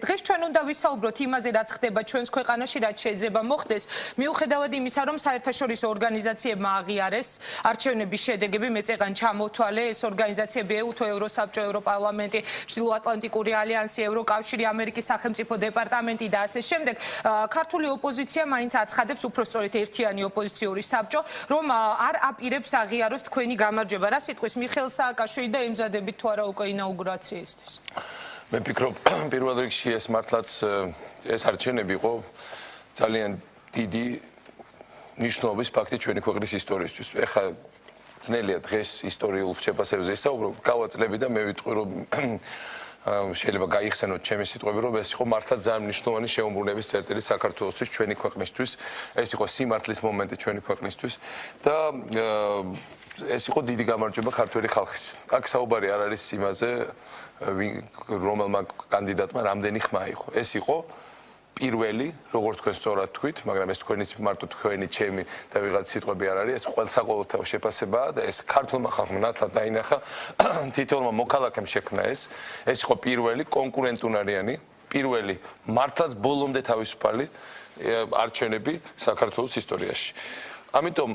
დღეს ჩვენ უნდა ვისაუბროთ იმაზე, რაც ხდება ჩვენს ქვეყანაში, რაც შეიძლება მოხდეს, მიუხედავად იმისა, რომ საერთაშორისო ორგანიზაციებმა აღიარეს არჩევნების შედეგები, მეწეღან ჩამოთვალე ეს ორგანიზაციები ეუთო, ევროსაბჭო, ევროპარლამენტი, ჩრდილოატლანტიკური ალიანსი, ევროკავშირი, ამერიკის სახელმწიფო დეპარტამენტი და ასე შემდეგ. ქართული ოპოზიცია მაინც აცხადებს, უფრო სწორედ ერთიანი ოპოზიციური საბჭო, რომ არ აპირებს აღიაროს თქვენი გამარჯვება. რა სიტყვის მიხეილ სააკაშვილი და ემზადებით თუ არა უკვე ინაუგურაციისთვის? მე ვფიქრობ, პირველ რიგში ეს მართლაც ეს არჩევნები იყო ძალიან დიდი მნიშვნელობის ფაქტი ჩვენი ქვეყნის ისტორიისთვის. ეხლა ძნელია დღეს ისტორიულ შეფასებებზე ისაუბრო, გავაწლები და მე ვიტყვი, რომ შეიძლება გაიხსენოთ ჩემი სიტყვები, რომ ეს იყო მართლაც ძალიან მნიშვნელოვანი შეუმბრუნების წერტილი საქართველოსთვის, ჩვენი ქვეყნისთვის, ეს იყო სიმართლის მომენტი ჩვენი ქვეყნისთვის და ეს იყო დიდი გამარჯვება ქართველი ხალხის. აქ საუბარი არ არის იმაზე, რომელმა კანდიდატმა რამდენი ხმა იყო. ეს იყო პირველი, როგორც თქვენ სწორად თქვით, მაგრამ ეს თქვენი მარტო თქვენი, ჩემი და ვიღაც სიტყვები არ არის, ეს ყოველსაყოველთაო შეფასებაა და ეს ქართულმა ხალხმა ნათლად დაინახა, თითოეულმა მოქალაქემ შექმნა ეს იყო პირველი კონკურენტუნარიანი, პირველი მართლაც ბოლომდე თავისუფალი არჩევნები საქართველოს ისტორიაში. ამიტომ,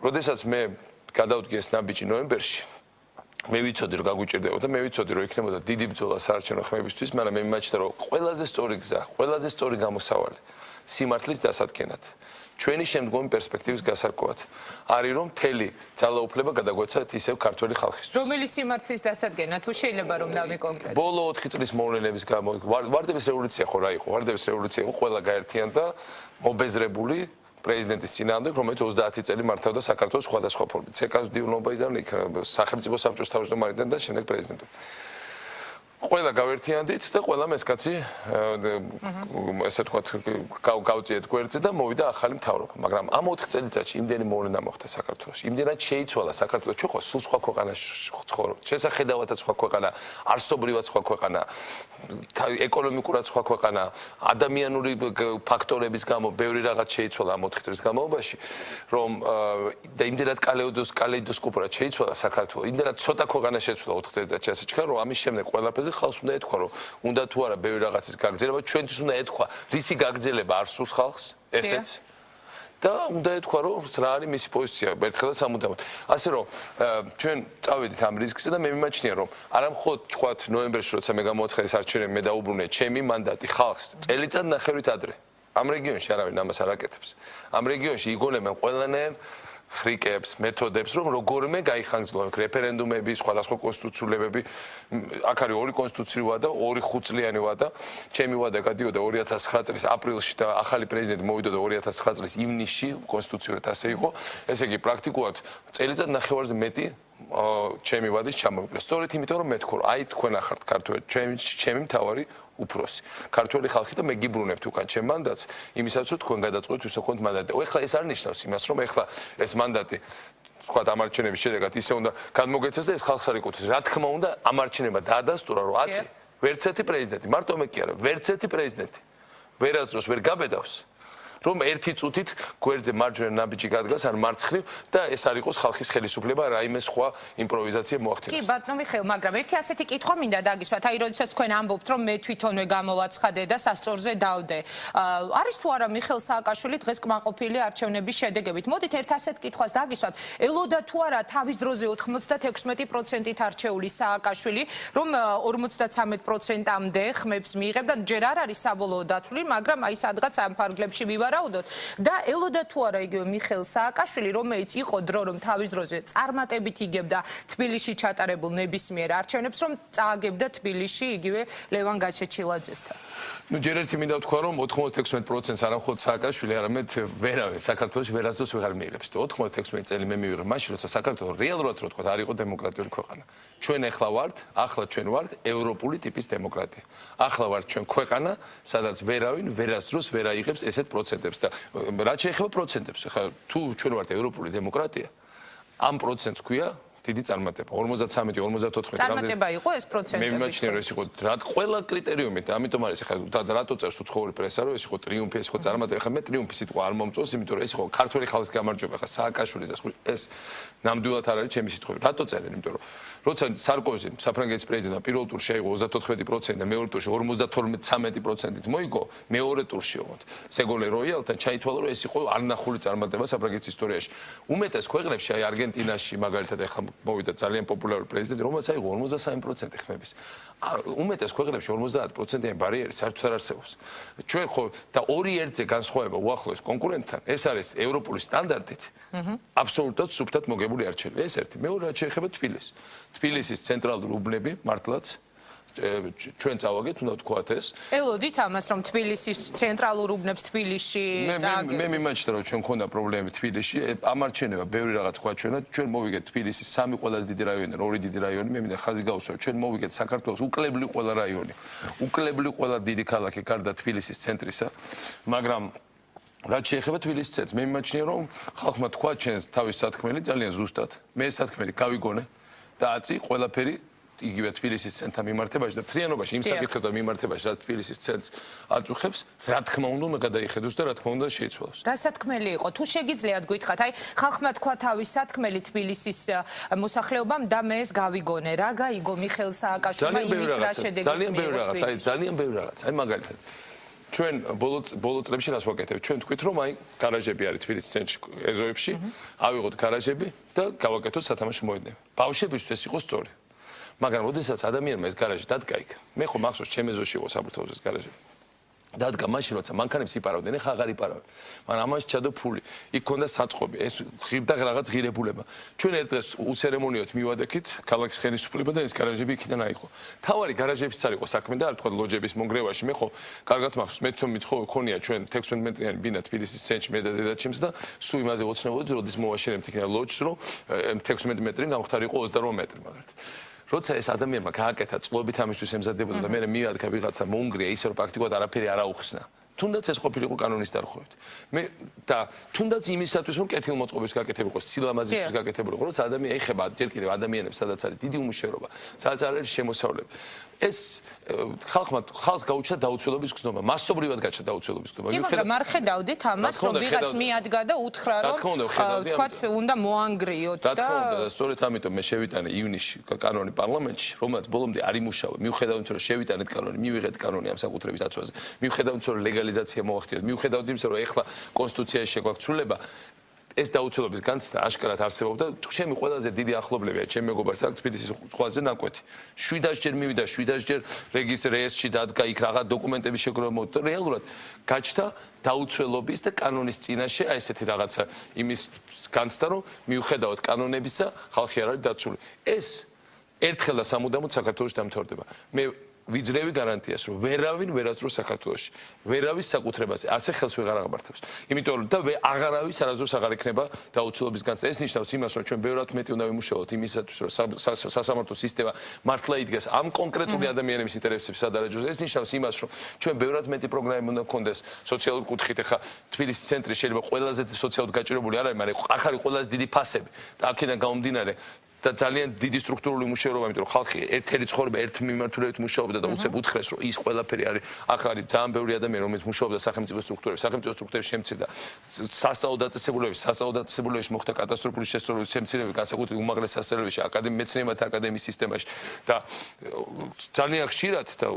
როდესაც მე გადავდგე ეს ნაბიჯი ნოემბერში, მე ვიცოდი რომ გაგვიჭირდება და მე ვიცოდი რომ იქნებოდა დიდი ბრძოლა საარჩევნო ხმებისთვის, მაგრამ მე მიმაჩნდა რომ ყველაზე სწორი გზა, ყველაზე სწორი გამოსავალი სიმართლის დასადგენად, ჩვენი შემდგომი პერსპექტივის გასარკვევად არის რომ მთელი ძალაუფლება გადაგვეცათ ისევ ქართველი ხალხისთვის. რომელი სიმართლის დასადგენად თუ შეიძლება რომ დავიკონკრეტო? ბოლო 4 წლის მოვლენების გამო ვარდების რევოლუცია ხო რა იყო? ვარდების რევოლუცია იყო ყველა გაერთიანდა მობეზრებული პრეზიდენტის წინააღმდეგ, რომელიც 30 წელი მართავდა საქართველოს სხვადასხვა ფორმით. ცეკას მდივნობიდან სახელმწიფო საბჭოს თავმჯდომარიდან და შემდეგ პრეზიდენტად. ყველა გავერთიანდით და ყველა მესკაცი ესე ვთქვათ გავწიეთ გვერდზე და მოვიდა ახალი მთავრობა. მაგრამ ამ 4 წელიწადში იმდენი მოვლენა მოხდა საქართველოში. იმდენად შეიცვალა საქართველო. ჩვენ ხო სულ სხვა ქვეყანაში ვცხოვრობ. შესახედავადაც სხვა ქვეყანა, არსობრივად სხვა ქვეყანა, ეკონომიკურად სხვა ქვეყანა, ადამიანური ფაქტორების გამო ბევრი რაღაც შეიცვალა ამ 4 წლის განმავლობაში, რომ და იმდენად კალეიდოსკოპურად შეიცვალა საქართველო. იმდენად ცოტა ქვეყანა შეცვალა 4 წელიწადში ასე ჩქარა, რომ ამის შემდეგ ყველაფერზე ხალხს უნდა ეთქვა, რომ უნდა თუ არა ბევრი რაღაცის გაგრძელება, ჩვენთვის უნდა ეთქვა, რისი გაგრძელება არ სურს ხალხს, ესეც. და უნდა ეთქვა, რომ რა არის მისი პოზიცია ერთხელ და სამუდამოდ. ასე რომ ჩვენ წავედით ამ რისკზე და მე მიმაჩნია, რომ არა მხოლოდ თქვათ ნოემბერში, როცა მე გამოაცხადე ეს არჩევნები, მე დაუბრუნე ჩემი მანდატი ხალხს წელიწად ნახევრით ადრე. ამ რეგიონში არავინ ამას არ აკეთებს. ამ რეგიონში იგონებენ ყველანაირ ხრიკებს, მეთოდებს, რომ როგორმე გაიხანგძლო რეფერენდუმები, სხვადასხვა კონსტიტუციურებები. აქ არის 2 კონსტიტუციური ვადა, 2 5წლიანი ვადა. ჩემი ვადა გადიოდა 2009 წლის აპრილში და ახალი პრეზიდენტი მოვიდოდა 2009 წლის ივნისში, კონსტიტუციურად ასე იყო. ესე იგი, პრაქტიკულად წელიწად ნახევარზე მეტი ჩემი ვადის ჩამოვიდა. სწორედ იმიტომ, რომ მეთქო, აი თქვენ ახართ ქართველი, ჩემი მთავარი უფროსი. ქართველი ხალხი და მე გიბრუნებთ უკან ჩემ მანდატს, იმისაც რომ თქვენ გადაწყვეტთ ვისოქონთ მანდატი. ეხლა ეს არ ნიშნავს იმას, რომ ეხლა ეს მანდატი თქვათ ამ არჩევნების შედეგად ისე უნდა გადმოგეცეს და ეს ხალხს არ ეკუთვნის. რა თქმა უნდა, ამ არჩევნებმა დაადასტურა, რომ აწი ვერც ერთი პრეზიდენტი, მარტო მე კი არა, ვერც ერთი პრეზიდენტი ვერასდროს ვერ გაბედავს, რომ ერთი წუთით გვერდზე მარჯვენა ნაბიჯი გადგას ან მარცხნივ და ეს არ იყოს ხალხის ხელისუფლება, რაიმე სხვა იმპროვიზაცია მოახდინოს. კი, ბატონო მიხეილ, მაგრამ ერთი ასეთი კითხვა მინდა დაგისვათ, აი როდესაც თქვენ ამბობთ, რომ მე თვითონვე გამოვაცხადე და სასწორზე დავდე. არის თუ არა მიხეილ სააკაშვილი დღეს კმაყოფილი არჩევნების შედეგებით? მოდით ერთ ასეთ კითხვას დაგისვათ, ელოდა თუ არა თავის დროზე 96%-ით არჩეული სააკაშვილი, რომ 53%-მდე ხმებს მიიღებ და ჯერ არ არის საბოლოო დათვლილი, მაგრამ აი სადღაც ამ ფარგლებში და ელოდა თუ არა იგივე მიხეილ სააკაშვილი, რომელიც იყო დრო რომ თავის დროზე წარმატებით იგებდა თბილისში ჩატარებულ ნებისმიერ არჩევნებს, რომ წააგებდა თბილისში იგივე ლევან გაჩეჩილაძესთან. ნუ ჯერ ერთი მინდა ვთქვა, რომ 96%-ს არა მხოლოდ სააკაშვილი, არამედ ვერავინ საქართველოში ვერასდროს ვეღარ მიიღებს. 96 წელი მე მივიღე მაშინ, როცა საქართველო რეალურად რო ვთქვა, არ იყო დემოკრატიული ქვეყანა. ჩვენ ახლა ჩვენ ვართ ევროპული ტიპის დემოკრატია. ახლა ვართ ჩვენ ქვეყანა, სადაც ვერავინ ვერასდროს ვერ აიღებს ესეთ პროცენტებს და რაც შეეხება პროცენტებს, ხა თუ ჩვენ ვართ ევროპული დემოკრატია, ამ პროცენტს ქვია დიდი წარმატება. 53, 54 წარმატება იყო ეს პროცენტები. მე მიმაჩნია რომ ეს იყო ყველა კრიტერიუმით, ამიტომ არის ხა რატო წერს უცხოური პრესა რომ ეს იყო ტრიუმფი, ეს იყო წარმატება. ხა მე ტრიუმფი სიტყვა არ მომწონს, იმიტომ რომ ეს იყო ქართველი ხალხის გამარჯვება, ხა სააკაშვილის და ეს ნამდვილად არ არის ჩემი სიტყვები. რატო წერენ? იმიტომ რომ როცა სარკოზიმ საფრანგეთის პრეზიდენტმა პირველ ტურში აიღო 34% და მეორე ტურში 52-13%-ით მოიგო, მეორე ტურში ოღონდ სეგოლე როიალთან ჩაითვალა, რომ ეს იყო არნახული წარმატება საფრანგეთის ისტორიაში. უმეტეს ქვეყნებში, აი არგენტინაში მაგალითად ახლა მოვიდა ძალიან პოპულარული პრეზიდენტი, რომელსაც აიღო 53% ხმების. უმეტეს ქვეყნებში 50%-იანი ბარიერი საერთოდ არ არსებობს. ჩვენ ხო და 2-1-ზე განსხვავება უახლოეს კონკურენტთან, ეს არის ევროპული სტანდარტით. აბსოლუტურად სუფთად მოგებული არჩევნები. ეს ერთი. მეორე რაც შეეხება თბილისს. თბილისის ცენტრალური უბნები მართლაც ჩვენ წავაგეთ, უნდა ვთქვათ ეს. ელოდით ამას, რომ თბილისის ცენტრალურ უბნებს თბილისში წააგეთ. მე მიმაჩნდა, რომ ჩვენ მქონდა პრობლემები თბილისში. ამ არჩევნებმა ბევრი რაღაც გვაჩვენა. ჩვენ მოვიგეთ თბილისის 3 ყველაზე დიდი რაიონი, 2 დიდი რაიონი. მე მინდა ხაზი გავუსვა, ჩვენ მოვიგეთ საქართველოს უკლებლი ყველა რაიონი. უკლებლი ყველა დიდი ქალაქი გარდა თბილისის ცენტრისა, მაგრამ რაც შეეხება თბილისის ცენტრს, მე მიმაჩნია, რომ ხალხმა თქვა ჩვენ თავის სათქმელი ძალიან ზუსტად. მე ეს სათქმელი გავიგონე და აწი ყველაფერი იგივე თბილისის ცენტრთან მიმართებაში და მთლიანობაში იმ საკითხებთან მიმართებაში, რაც თბილისის ცენტრს აწუხებს, რა თქმა უნდა გადაიხედოს და რა თქმა უნდა შეიცვალოს. რა სათქმელი იყო? თუ შეგიძლიათ გითხრათ, აი ხალხმა თქვა თავის სათქმელი თბილისის მოსახლეობამ და მე ეს გავიგონე. რა გაიგო მიხეილ სააკაშვილმა იმით რა შედეგი? ძალიან ბევრი რაღაც, აი ძალიან ბევრი რაღაც. აი მაგალითად ჩვენ ბოლო წლებში რას ვაკეთებთ? ჩვენ თქვით, რომ აი გარაჟები არის თბილისის ცენტრში, ეზოებში, ავიღოთ გარაჟები და გავაკეთოთ სათამაშო მოედნები. ბავშვებისთვის ეს იყო სწორი. მაგრამ როდესაც ადამიანმა ეს გარაჟი დადგა იქ, მე ხო მახსოვს ჩემ ეზოში იყო საბურთალოს ეს გარაჟი. დადგა მაშინ, როცა მანქანებს იპარავდნენ, ეხა აღარ იპარავენ. მაგრამ ამაში ჩადო ფული. იქ ქონდა საწყობი, ეს ღირდა რაღაც ღირებულება. ჩვენ ერთ დღეს უცერემონიოდ მივადექით ქალაქის ხელისუფლება და ეს გარაჟები იქიდან აიღო. თავარი გარაჟებიც არ იყო საქმე და არ თქვა ლოჯების მონგრევაში. მე ხო კარგად მახსოვს, მე თვითონ მქონია ჩვენ 16 მეტრიანი ბინა თბილისის ცენტრში მე და დედაჩემს და სულ იმაზე ოცნებობდი, როდის მოვაშენებთ იქიდან ლოჯს, რომ 16 მეტრი გამختار იყო 28 მეტრი მაგალითად. როცა ეს ადამიანმა გააკეთა წყლობით ამისთვის ემზადებოდა და მე მივადგა ვიღაცა მოუნგრია ისე რომ პრაქტიკულად არაფერი არ აუხსნა. თუნდაც ეს ყოფილიყო კანონის დარღვევით. მე და თუნდაც იმისათვის რომ კეთილმოწყობის გაკეთებულიყო, სილამაზისთვის გაკეთებულიყო, როცა ადამიანი ეხება ჯერ კიდევ ადამიანებს, სადაც არის დიდი უმუშევრობა, სადაც არ არის შემოსავლები. ეს ხალხს გაუჩნდა დაუცველობის გზნობა, მასობრივად გაჩნდა დაუცველობის გზნობა. მაგრამ არ ხედავდით ამას, რომ ვიღაც მიადგა და უთხრა, რომ თქვათ უნდა მოანგრიოთ და რა თქმა უნდა, სწორედ ამიტომ მე შევიტანე ივნისში კანონი პარლამენტში, რომელიც ბოლომდე არ იმუშავა. მიუხედავად იმისა, რომ შევიტანეთ კანონი, მივიღეთ კანონი ამ საკუთრების დაცვაზე. მიუხედავად იმისა, რომ ლეგალიზაცია მოახდინეთ, მიუხედავად იმისა, რომ ეხლა კონსტიტუციაში შეგვაქვს ცვლილება, ეს დაუცველობის განცდა აშკარად არსებობდა. ჩემი ყველაზე დიდი ახლობლებია ჩემი მეგობარს აქვს თბილისის ზღვაზე ნაკვეთი. 700 ჯერ მივიდა, 700 ჯერ რეგისტრში დადგა, იქ რაღაც დოკუმენტები შეგროვა მოდი და რეალურად გაჩნდა დაუცველობის და კანონის წინაშე აი ესეთი რაღაცა იმის განცდა, რომ მიუხედავად კანონებისა ხალხი არ არის დაცული. ეს ერთხელ და სამუდამოდ საქართველოში დამთავრდება. მე ვიძრევი გარანტიას, რომ ვერავინ ვერასდროს საქართველოში ვერავის საკუთრებაზე ასე ხელს ვეღარ აღმართავს. იმიტომ რომ და აღარავის არასდროს აღარ იქნება დაუცველობის განცდა. ეს ნიშნავს იმას, რომ ჩვენ ბევრად მეტი უნდა ვიმუშაოთ იმისათვის, რომ სასამართლო სისტემა მართლა იდგეს ამ კონკრეტული ადამიანების ინტერესების სადარაჯოზე. ეს ნიშნავს იმას, რომ ჩვენ ბევრად მეტი პროგრამები უნდა გქონდეს სოციალური კუთხით. ახლა თბილისის ცენტრი შეიძლება ყველაზე სოციალურად გაჭირებული არ არის, მაგრამ აქ არის ყველაზე დიდი ფასები და აქედან გამომდინარე და ძალიან დიდი სტრუქტურული მუშაობა, იმიტომ რომ ხალხი ერთელი ცხოვრება ერთ მიმართულებით მუშაობდა და უცებ უთხრეს, რომ ის ყველაფერი არის, აქ არის ძალიან ბევრი ადამიანი, რომელიც მუშაობდა სახელმწიფო სტრუქტურებში შემცირდა სასწავლო დაწესებულებებში მოხდა კატასტროფული შესწავლების შემცირება, განსაკუთრებით უმაღლეს სასწავლებელში, მეცნიერებათა აკადემიის სისტემაში და ძალიან ხშირად და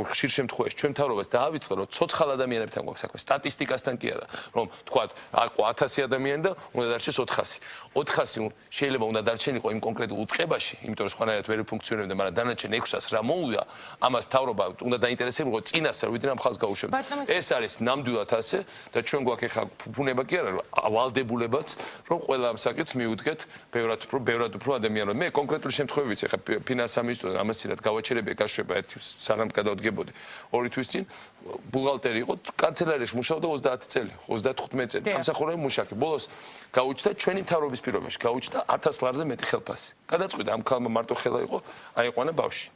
ხშირ შემთხვევაში ჩვენ მთავრობას დაავიწყე, რომ ცოცხალ ადამიანებთან გვაქვს საქმე, სტატისტიკასთან კი არა, რომ თქვათ აყო 1000 ადამიანი და უნდა დარჩეს 400. 400 შეიძლება უნდა დარჩენილიყო იმ კონკრეტულ უწყებაში, იმიტომ რომ სხვანაირად ვერ ფუნქციონირებდა, მაგრამ დანარჩენ 600 რა მოუვიდა, ამას თავრობა უნდა დაინტერესებულიყო წინასწარ, ვიდრე ამ ხალხს გაუშვებდა. ეს არის ნამდვილად ასე და ჩვენ გვაქვს ახლა ფუფუნება კი არა, ვალდებულებაც, რომ ყველა ამ საკითხს მიუდგეთ ბევრად უფრო ადამიანად. მე კონკრეტული შემთხვევებიც ახლა ფინანსთა მინისტრთან ამასწინათ გავაჩერებია გაშვება ერთი სანამ გადავდგებოდი 2 თვის წინ ბუღალტერი იყო, კანცელარიაში მუშაობდა 30 წელი, 35 წელი. ამსახურები მუშაკი. ბოლოს გაუჩნდა ჩვენი მთავრობის პირობებში, გაუჩნდა 1000 ლარზე მეტი ხელფასი. გადაწყვიტა ამ ქალმა მარტო ხელა იყო, აიყვანა ბავშვი.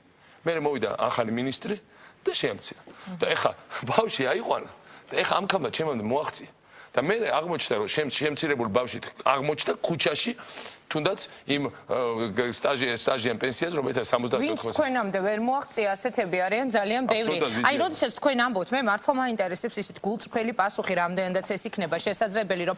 მე მოვიდა ახალი მინისტრი და შეამცირა. და ეხა ბავშვი აიყვანა და ეხა ამ ქალმა ჩემამდე მოაღწია. და მე აღმოჩნდა, რომ შემცირებული ბავშვი აღმოჩნდა ქუჩაში თუნდაც იმ სტაჟიან პენსიას, რომელიც 74-ზე. ვინც თქვენამდე ვერ მოაღწია ასეთები არიან ძალიან ბევრი. აი, როდესაც თქვენ ამბობთ, მე მართლა მაინტერესებს ისეთ გულწრფელი პასუხი, რამდენადაც ეს იქნება შესაძლებელი, რომ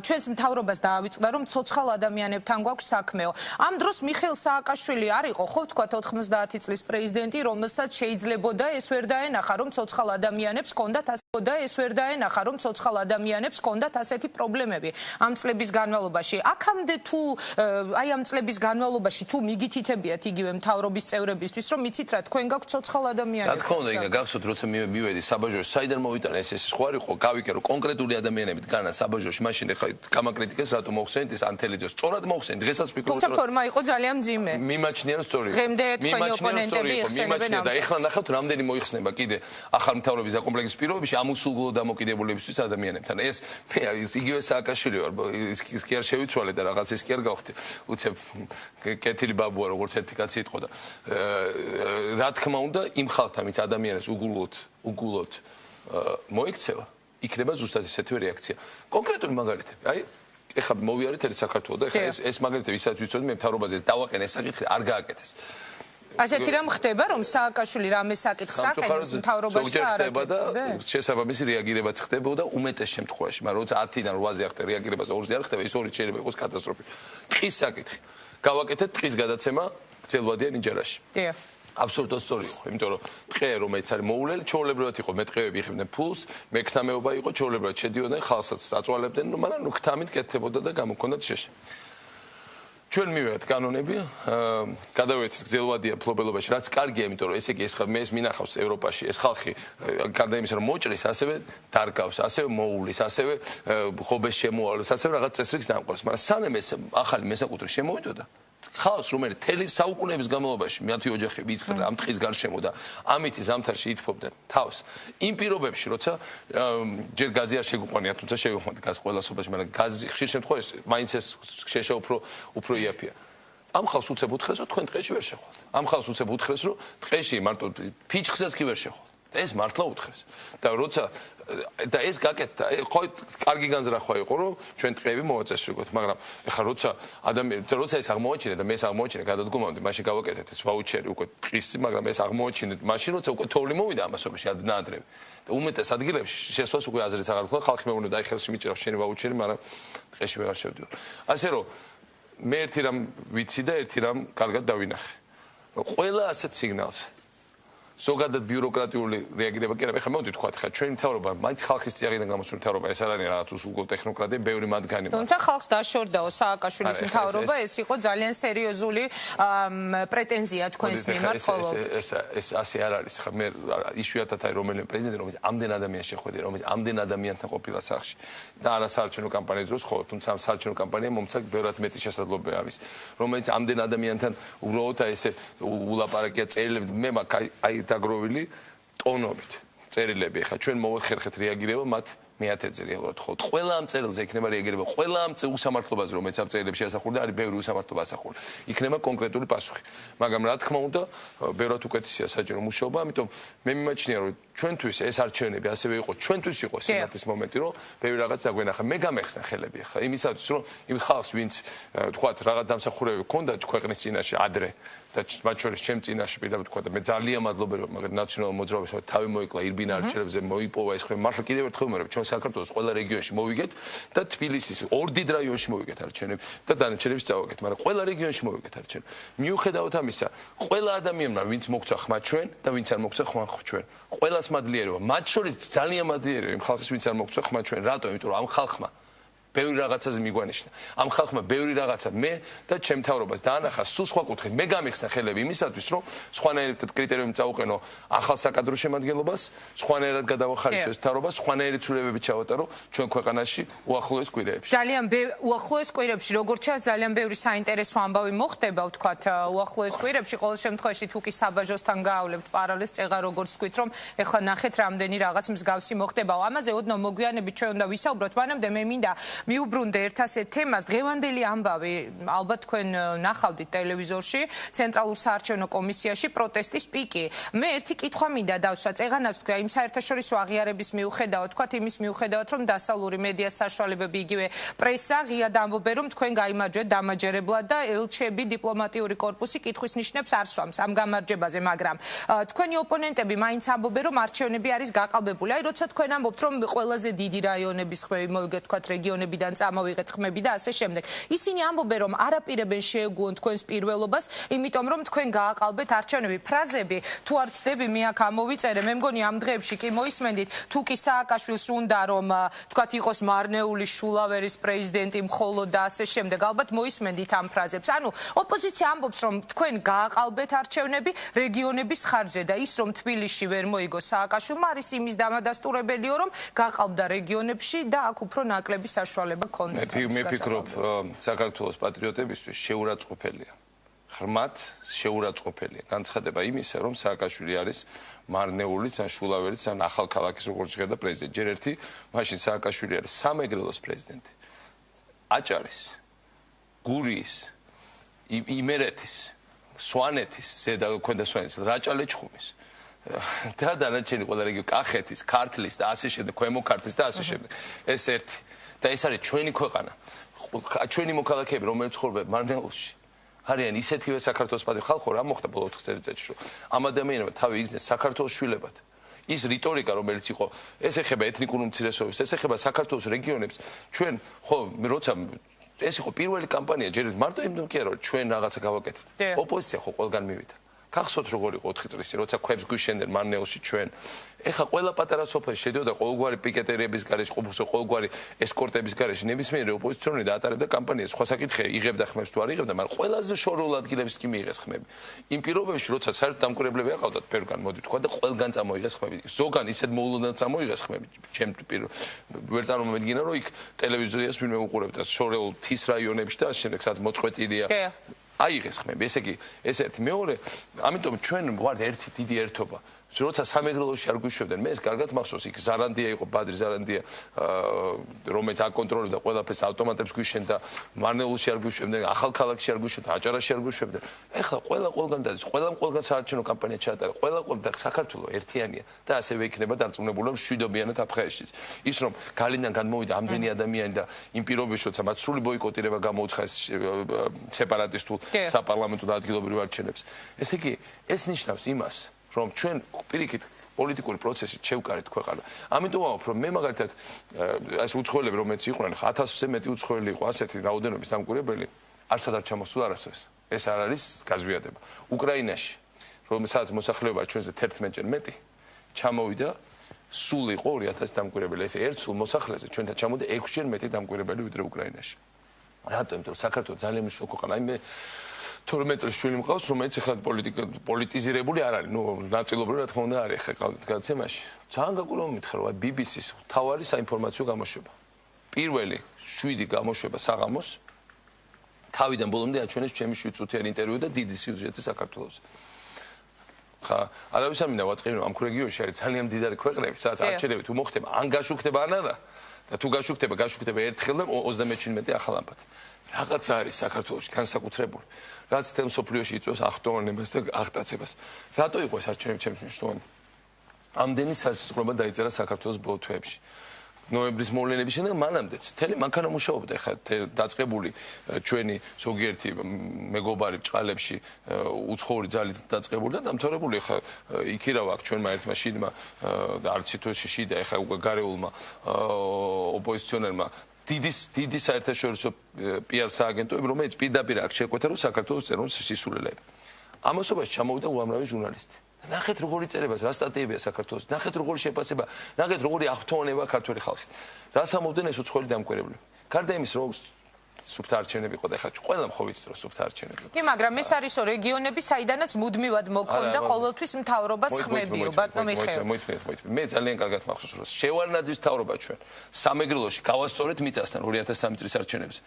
ჩვენს მთავრობას დაავიწყდა, რომ ცოცხალ ადამიანებთან გვაქვს საქმეო. ამ დროს მიხეილ სააკაშვილი არ იყო, ხო ვთქვა 90 წლის პრეზიდენტი, რომელსაც შეიძლებოდა ეს ვერ დაენახა, რომ ცოცხალ ადამიანებს ჰქონდათ ეს ვერ დაენახა, რომ ცოცხალ ადამიანებს ჰქონდათ ასეთი პრობლემები ამ წლების განმავლობაში. აქამდე თუ აი ამ წლების განმავლობაში თუ მიგითითებიათ იგივე მთავრობის წევრებისთვის, რომ იცით რა, თქვენ გაქვთ ცოცხალ ადამიანები. რა თქმა უნდა, იქ გახსოვთ, როცა მივედი საბაჟოში, საიდან მოვიტანა ეს სხვა არ იყო, გავიკე რომ კონკრეტული ადამიანები დგანან საბაჟოში, მაშინ ეხლა გამაკრიტიკეს რატომ მოხსენით ეს ანთელიძეს. სწორად მოხსენით, დღესაც ვფიქრობ, თუმცა ფორმა იყო ძალიან მძიმე. მიმაჩნია რომ სწორი. დღემდე თქვენი ოპონენტები იხსენებენ და ეხლა ნახავთ რამდენი მოიხსნება კიდე ახალ მთავრობის დაკომპლექტის პირობებში ამ უსულგო დამოკიდებულებისთვის ადამიანებთან. ეს იგივე სააკაშვილი ვარ, ის კი არ შევიცვალე და რაღაც ის კი არ გავხდი. უცებ კეთილი ბაბუა როგორც ერთი კაცი იტყოდა. რა თქმა უნდა, იმ ხალხთან ვინც ადამიანებს უგულოდ მოიქცევა, იქნება ზუსტად ისეთივე რეაქცია. კონკრეტული მაგალითები. აი ეხლა მოვიარეთ ერთ საქართველოს და ეხლა ეს მაგალითები ისაც ვიცოდი მე მთავრობაზე დავაყენე ეს საკითხი არ გააკეთეს. ასეთი რამ ხდება, რომ სააკაშვილი რამე საკითხს აყენებს მთავრობაში და არ აკეთებს. შესაბამისი რეაგირებაც ხდებოდა უმეტეს შემთხვევაში, მაგრამ როცა 10-დან 8-ზე ახდე რეაგირებას 2-ზე არ ხდება, ის ორი შეიძლება იყოს კატასტროფული. ტყის საკითხი. გავაკეთეთ ტყის გადაცემა გრძელვადიან ინჯერაში. დიახ. აბსოლუტურად სწორი იყო, იმიტომ რომ ტყე რომელიც არის მოულელი, ჩვეულებრივად იყო მეტყევები იხებდნენ ფულს, მექთამეობა იყო, ჩვეულებრივად შედიოდნენ, ხალხსაც აწვალებდნენ, მაგრამ ქთამით კეთდებოდა და გამოქონდათ შეშე. ჩვენ მივიღეთ კანონები, გადავეცით გრძელვადიან ფლობელობაში, რაც კარგია, იმიტომ რომ ესე იგი ეს მე მინახავს ევროპაში, ეს ხალხი გარდა იმისა, რომ მოჭრის, ასევე დარგავს, ასევე მოულის, ასევე ხობეს შემოავლებს, ასევე რაღაც წესრიგს დამყარს, მაგრამ სანამ ეს ახალი მესაკუთრე შემოვიდოდა, ხალხს რომელიც თელი საუკუნეების განმავლობაში მათი ოჯახები ითხრა ამ ტყის გარშემო და ამით ზამთარში ითფობდნენ თავს იმ პირობებში როცა ჯერ გაზი არ შეგვიყვანია თუმცა შევიხმართ გაზ ყველასობაში მაგრამ გაზი ხშირ შემთხვევაში მაინც ეს შეშა უფრო იაფია ამ ხალხს უცებ უთხრეს რომ თქვენ ტყეში ვერ შეხვალთ ამ ხალხს უცებ უთხრეს რომ ტყეში მარტო ფიჩხსაც კი ვერ შეხვალთ ეს მართლა უთხრეს და როცა და ეს გაკეთდა ხო კარგი განზრახვა იყო რომ ჩვენ ტყეები მოვაწესრიგოთ მაგრამ ეხლა როცა ეს აღმოაჩინე და მე ეს აღმოაჩინე გადადგომამდე მაშინ გავაკეთეთ ეს ვაუჩერი უკვე ტყის მაგრამ ეს აღმოაჩინეთ მაშინ როცა უკვე თოვლი მოვიდა ამასობაში ნაადრევი და უმეტეს ადგილებში შესვას უკვე აზრიც აღარ გქონდა ხალხი მეუბნება და აი ხელში მიჭირავს შენი ვაუჩერი მაგრამ ტყეში ვეღარ შევდივარ ასე რომ მე ერთი რამ ვიცი და ერთი რამ კარგად დავინახე ყველა ასეთ სიგნალს ზოგადად ბიუროკრატიული რეაგირება კი არა, ეხლა მოვიდეთ თქვა, ხა ჩვენი მთავრობა, მაინც ხალხის წიაღიდან გამოსული მთავრობა, ეს არ არის რაღაც უსულგო ტექნოკრატები, ბევრი მათგანი. თუმცა ხალხს დაშორდაო სააკაშვილის მთავრობა, ეს იყო ძალიან სერიოზული პრეტენზია თქვენს მიმართ ხოლმე. ეს ასე არ არის, ხა მე იშვიათად არის რომელიმე პრეზიდენტი, რომელიც ამდენ ადამიანს შეხვედრია, რომელიც ამდენ ადამიანთან ყოფილა სახლში და არა საარჩევნო კამპანიის დროს ხო, თუმცა ამ საარჩევნო კამპანია მომცა ბევრად მეტი შესაძლებლობა არის, რომელიც ამდენ ადამიანთან უბრალოდ აი ესე ულაპარაკია წერილები, მე აი დაგროვილი ტონობით წერილები ხა ჩვენ მოვეხერხეთ რეაგირება მათ მეათეზე რეალურად ხო ყველა ამ წერილზე იქნება რეაგირება ყველა ამ უსამართლობაზე რომელიც ამ წერილებში ასახულია არის ბევრი უსამართლობა ასახული იქნება კონკრეტული პასუხი მაგრამ რა თქმა უნდა ბევრად უკეთესია საჯარო მუშაობა ამიტომ მე მიმაჩნია რომ ჩვენთვის ეს არჩევნები ასევე იყო ჩვენთვის იყო სიმართლის მომენტი რომ ბევრი რაღაც დაგვენახა მე გამეხსნა ხელები ხა იმისათვის რომ იმ ხალხს ვინც თქვათ რაღაც დამსახურებები ჰქონდა ქვეყნის წინაშე ადრე და მათ შორის ჩემ წინაშე პირდაპირ თქვა და მე ძალიან მადლობელი ვარ მაგრამ ნაციონალურ მოძრაობას თავი მოიკლა ირბინა არჩევნებზე მოიპოვა ეს ხომ მართლა კიდევ ერთხელ ვიმეორებ ჩვენ საქართველოს ყველა რეგიონში მოვიგეთ და თბილისის ორ დიდ რაიონში მოვიგეთ არჩევნები და დანარჩენებს წავაგეთ მაგრამ ყველა რეგიონში მოვიგეთ არჩევნები მიუხედავად ამისა ყველა ადამიანმა ვინც მოგცა ხმა ჩვენ და ვინც არ მოგცა ხმა ჩვენ ყველას მადლიერება მათ შორის ძალიან მადლიერება იმ ხალხის ვინც არ მოგცა ხმა ჩვენ რატომ იმიტომ რომ ამ ხალხმა ბევრი რაღაცაზე მიგვანიშნა. ამ ხალხმა ბევრი რაღაცა მე და ჩემ მთავრობას დაანახა სულ სხვა კუთხით. მე გამიხსნა ხელები იმისათვის, რომ სხვანაირად კრიტერიუმი წაუყენო ახალ საკადრო შემადგენლობას, სხვანაირად გადავახარისო ეს მთავრობა, სხვანაირი ცვლილებები ჩავატარო ჩვენ ქვეყანაში უახლოეს კვირეებში. ძალიან უახლოეს კვირებში, როგორც ჩანს, ძალიან ბევრი საინტერესო ამბავი მოხდება, ვთქვათ, უახლოეს კვირებში, ყოველ შემთხვევაში თუ კი საბაჟოსთან გაავლებთ პარალელს წეღა როგორც თქვით, რომ ეხლა ნახეთ რამდენი რაღაც მსგავსი მოხდება. ამაზე ოდნავ მოგვიანებით ჩვენ უნდა ვისაუბროთ, მანამდე მე მინდა მიუბრუნდე ერთ ასეთ თემას. დღევანდელი ამბავი, ალბათ თქვენ ნახავდით ტელევიზორში, ცენტრალურ საარჩევნო კომისიაში პროტესტის პიკი. მე ერთი კითხვა მინდა დავსვა. წეღანას თქვა იმ საერთაშორისო აღიარების მიუხედავად, თქვათ იმის მიუხედავად, რომ დასავლური მედია საშუალებები იგივე პრესა ღიად ამბობენ, რომ თქვენ გაიმარჯვეთ დამაჯერებლად და ელჩები დიპლომატიური კორპუსი კითხვის ნიშნებს არ სვამს ამ გამარჯვებაზე, მაგრამ თქვენი ოპონენტები მაინც ამბობენ, რომ არჩევნები არის გაყალბებული. აი, როცა თქვენ ამბობთ, რომ ყველაზე დიდი რაიონების ხმები მოვიგეთ, თქვათ რეგიონებიდან წამოვიღეთ ხმები და ასე შემდეგ. ისინი ამბობენ, რომ არაპირებენ შეეგუონ თქვენს პირველობას, იმიტომ რომ თქვენ გააყალბეთ არჩევნები. ფრაზები თუ არ ვცდები, მე აქ ამოვიწერე, მე მგონი ამ დღეებში კი მოისმენდით, თუ კი სააკაშვილს უნდა რომ თქვათ იყოს მარნეული შულავერის პრეზიდენტი მხოლოდ და ასე შემდეგ, ალბათ მოისმენდით ამ ფრაზებს. ანუ ოპოზიცია ამბობს, რომ თქვენ გააყალბეთ არჩევნები რეგიონების ხარჯზე და ის რომ თბილისში ვერ მოიგო სააკაშვილმა არის იმის დამადასტურებელიო, რომ გაყალბდა რეგიონებში და აქ უფრო ნაკლები საშუალება ქონდათ. მე ფიქრობ, საქართველოს პატრიოტებისთვის შეურაცხყოფელია. ღრმად შეურაცხყოფელია. განცხადება იმისა, რომ სააკაშვილი არის მარნეულიც ან შულავერიც ან ახალქალაქის როგორც ჟღერდა პრეზიდენტი. ჯერ ერთი, მაშინ სააკაშვილი არის სამეგრელოს პრეზიდენტი. აჭარის, გურიის, იმერეთის, სვანეთის, ზედა ქვედა სვანეთის, რაჭა-ლეჩხუმის და დანარჩენი ყველა რეგიონი, კახეთის, ქართლის და ასე შემდეგ, ქვემო ქართლის და ასე შემდეგ. ეს ერთი. და ეს არის ჩვენი ქვეყანა. ჩვენი მოქალაქეები, რომლებიც ცხოვრობენ მარნეულში, არიან ისეთივე საქართველოს პატრიოტები. ხალხო რა მოხდა ბოლო 4 წელიწადში, რომ ამ ადამიანებმა თავი იგრძნეს საქართველოს შვილებად. ის რიტორიკა, რომელიც იყო, ეს ეხება ეთნიკურ უმცირესობებს, ეს ეხება საქართველოს რეგიონებს. ჩვენ ხო, როცა ეს იყო პირველი კამპანია, ჯერ მარტო იმდენ კი არა, რომ ჩვენ რაღაცა გავაკეთეთ. ოპოზიცია ხო ყველგან მივიდა. გახსოვთ როგორ იყო 4 წლის წინ, როცა ქვებს გვიშენდნენ მარნეულში ჩვენ. ეხა ყველა პატარა სოფელში შედიოდა ყოველგვარი პიკეტერიების გარეშე, ყოველგვარი ესკორტების გარეშე, ნებისმიერი ოპოზიციონერი დაატარებდა კამპანიას. სხვა საკითხია, იღებდა ხმებს თუ არ იღებდა, მაგრამ ყველაზე შორეულ ადგილებში კი მიიღეს ხმები. იმ პირობებში, როცა საერთოდ დამკვირვებლები არ ყავდათ ბევრგან, მოდი თქვა და ყველგან წამოიღეს ხმები. ზოგან ისეთ მოულოდნელად წამოიღეს ხმები. ჩემ ვერ წარმომედგინა, რომ იქ ტელევიზიას ვინმე უყურებდა შორეულ თის რაიონებში და ასე შემდეგ, სადაც მოწყვეტილია. აიღეს ხმები, ესე იგი, ეს ერთი. მეორე, ამიტომ ჩვენ ვართ ერთი დიდი ერთობა. როცა სამეგრელოში არ გვიშვებდნენ, მე ეს კარგად მახსოვს, იქ ზარანდია იყო, ბადრი ზარანდია, რომელიც აკონტროლებდა ყველაფერს, ავტომატებს გვიშენდა, მარნეულში არ გვიშვებდნენ, ახალქალაქში არ გვიშვებდნენ, აჭარაში არ გვიშვებდნენ. ეხლა ყველგან დადის, ყველგან საარჩევნო კამპანია ჩაატარა, ყველა საქართველოს ერთიანია და ასევე იქნება დარწმუნებული, რომ შვიდობიანად აფხაზეთშიც. ის რომ გალინდან განმოვიდა ამდენი ადამიანი და იმ პირობებში, როცა მათ სრული ბოიკოტირება გამოუცხეს სეპარატისტულ საპარლამენტო და ადგილობრივ არჩევნებს. ესე იგი, ეს ნიშნავს იმას, რომ ჩვენ პირიქით პოლიტიკური პროცესით შევკარეთ ქვეყანა. ამიტომ ვამბობ, რომ მე მაგალითად ეს უცხოელები, რომლებიც იყვნენ, 1000-ზე მეტი უცხოელი იყო ასეთი რაოდენობის დამკვირვებელი, არცად არ ჩამოსულა არასოდეს. ეს არ არის გაზვიადება. უკრაინაში, რომელსაც მოსახლეობა ჩვენზე 11-ჯერ მეტი, ჩამოვიდა, სულ იყო 2000 დამკვირვებელი. ეს ერთ სულ მოსახლეზე ჩვენთან ჩამოვიდა 6-ჯერ მეტი დამკვირვებელი ვიდრე უკრაინაში. რატომ? იმიტომ რომ საქართველოს ძალიან მნიშვნელოვანი ქვეყანა. აი მე 12 წლის შვილი მყავს, რომელიც ახლა პოლიტიზირებული არ არის. ნუ ნაწილობრივად რა თქმა უნდა არის ახლა გადაცემაში. ძალიან გაკურვებული მითხრა, რომ BBC-ს თავარი საინფორმაციო გამოშვება. პირველი 7 გამოშვება საღამოს თავიდან ბოლომდე აჩვენეს ჩემი 7 წუთიანი ინტერვიუ და დიდი სიუჟეტი საქართველოს. ხა, არავის არ მინდა ვაწყინო ამ რეგიონში არის ძალიან მდიდარი ქვეყნები, სადაც არჩევნები თუ მოხდება, ან გაშუქდება ან არა. და თუ გაშუქდება ერთხელ და 37 ახალ ამბად. რაღაცა არის საქართველოში განსაკუთრებული, რაც თელ მსოფლიოში იწვევს ახტოვანებას და აღტაცებას. რატო იყო ეს არჩევნები ჩემს მნიშვნელოვანი? ამდენი სასწრაფო დაიწერა საქართველოს ბოლო თვეებში. ნოემბრის მოვლენების შემდეგ მანამდეც თელი მანქანა მუშაობდა. ეხლა დაწყებული ჩვენი ზოგიერთი მეგობარი ბჭყალებში უცხოური ძალით დაწყებული და დამთავრებული. ეხლა იქირავა აქ ჩვენმა ერთმა შიდმა და არც თვითონ შიდა ეხლა უკვე გარეულმა ოპოზიციონერმა დიდი საერთაშორისო PR სააგენტოები, რომელიც პირდაპირ აქ შეკვეთა, რომ საქართველოს წეროს სისულელეები. ამასობაში ჩამოვიდა უამრავი ჟურნალისტი. ნახეთ როგორი წერებას, რა სტატიებია საქართველოს, ნახეთ როგორი შეფასება, ნახეთ როგორი აღფრთოვნება ქართველი ხალხი. რას ამბობდნენ ეს უცხოელი დამკვირვებლები. გარდა იმის, რომ სუფთა არჩევნები იყო და ეხლა ყველამ ხო ვიცით, რომ სუფთა არჩევნები. კი, მაგრამ ეს არის რეგიონები, საიდანაც მუდმივად მოქონდა ყოველთვის მთავრობას ხმებიო, ბატონო მიხეილ. მე ძალიან კარგად მახსოვს, რომ შევარნაძის მთავრობა ჩვენ სამეგრელოში გავასწორეთ მიწასთან 2003 წლის არჩევნებზე.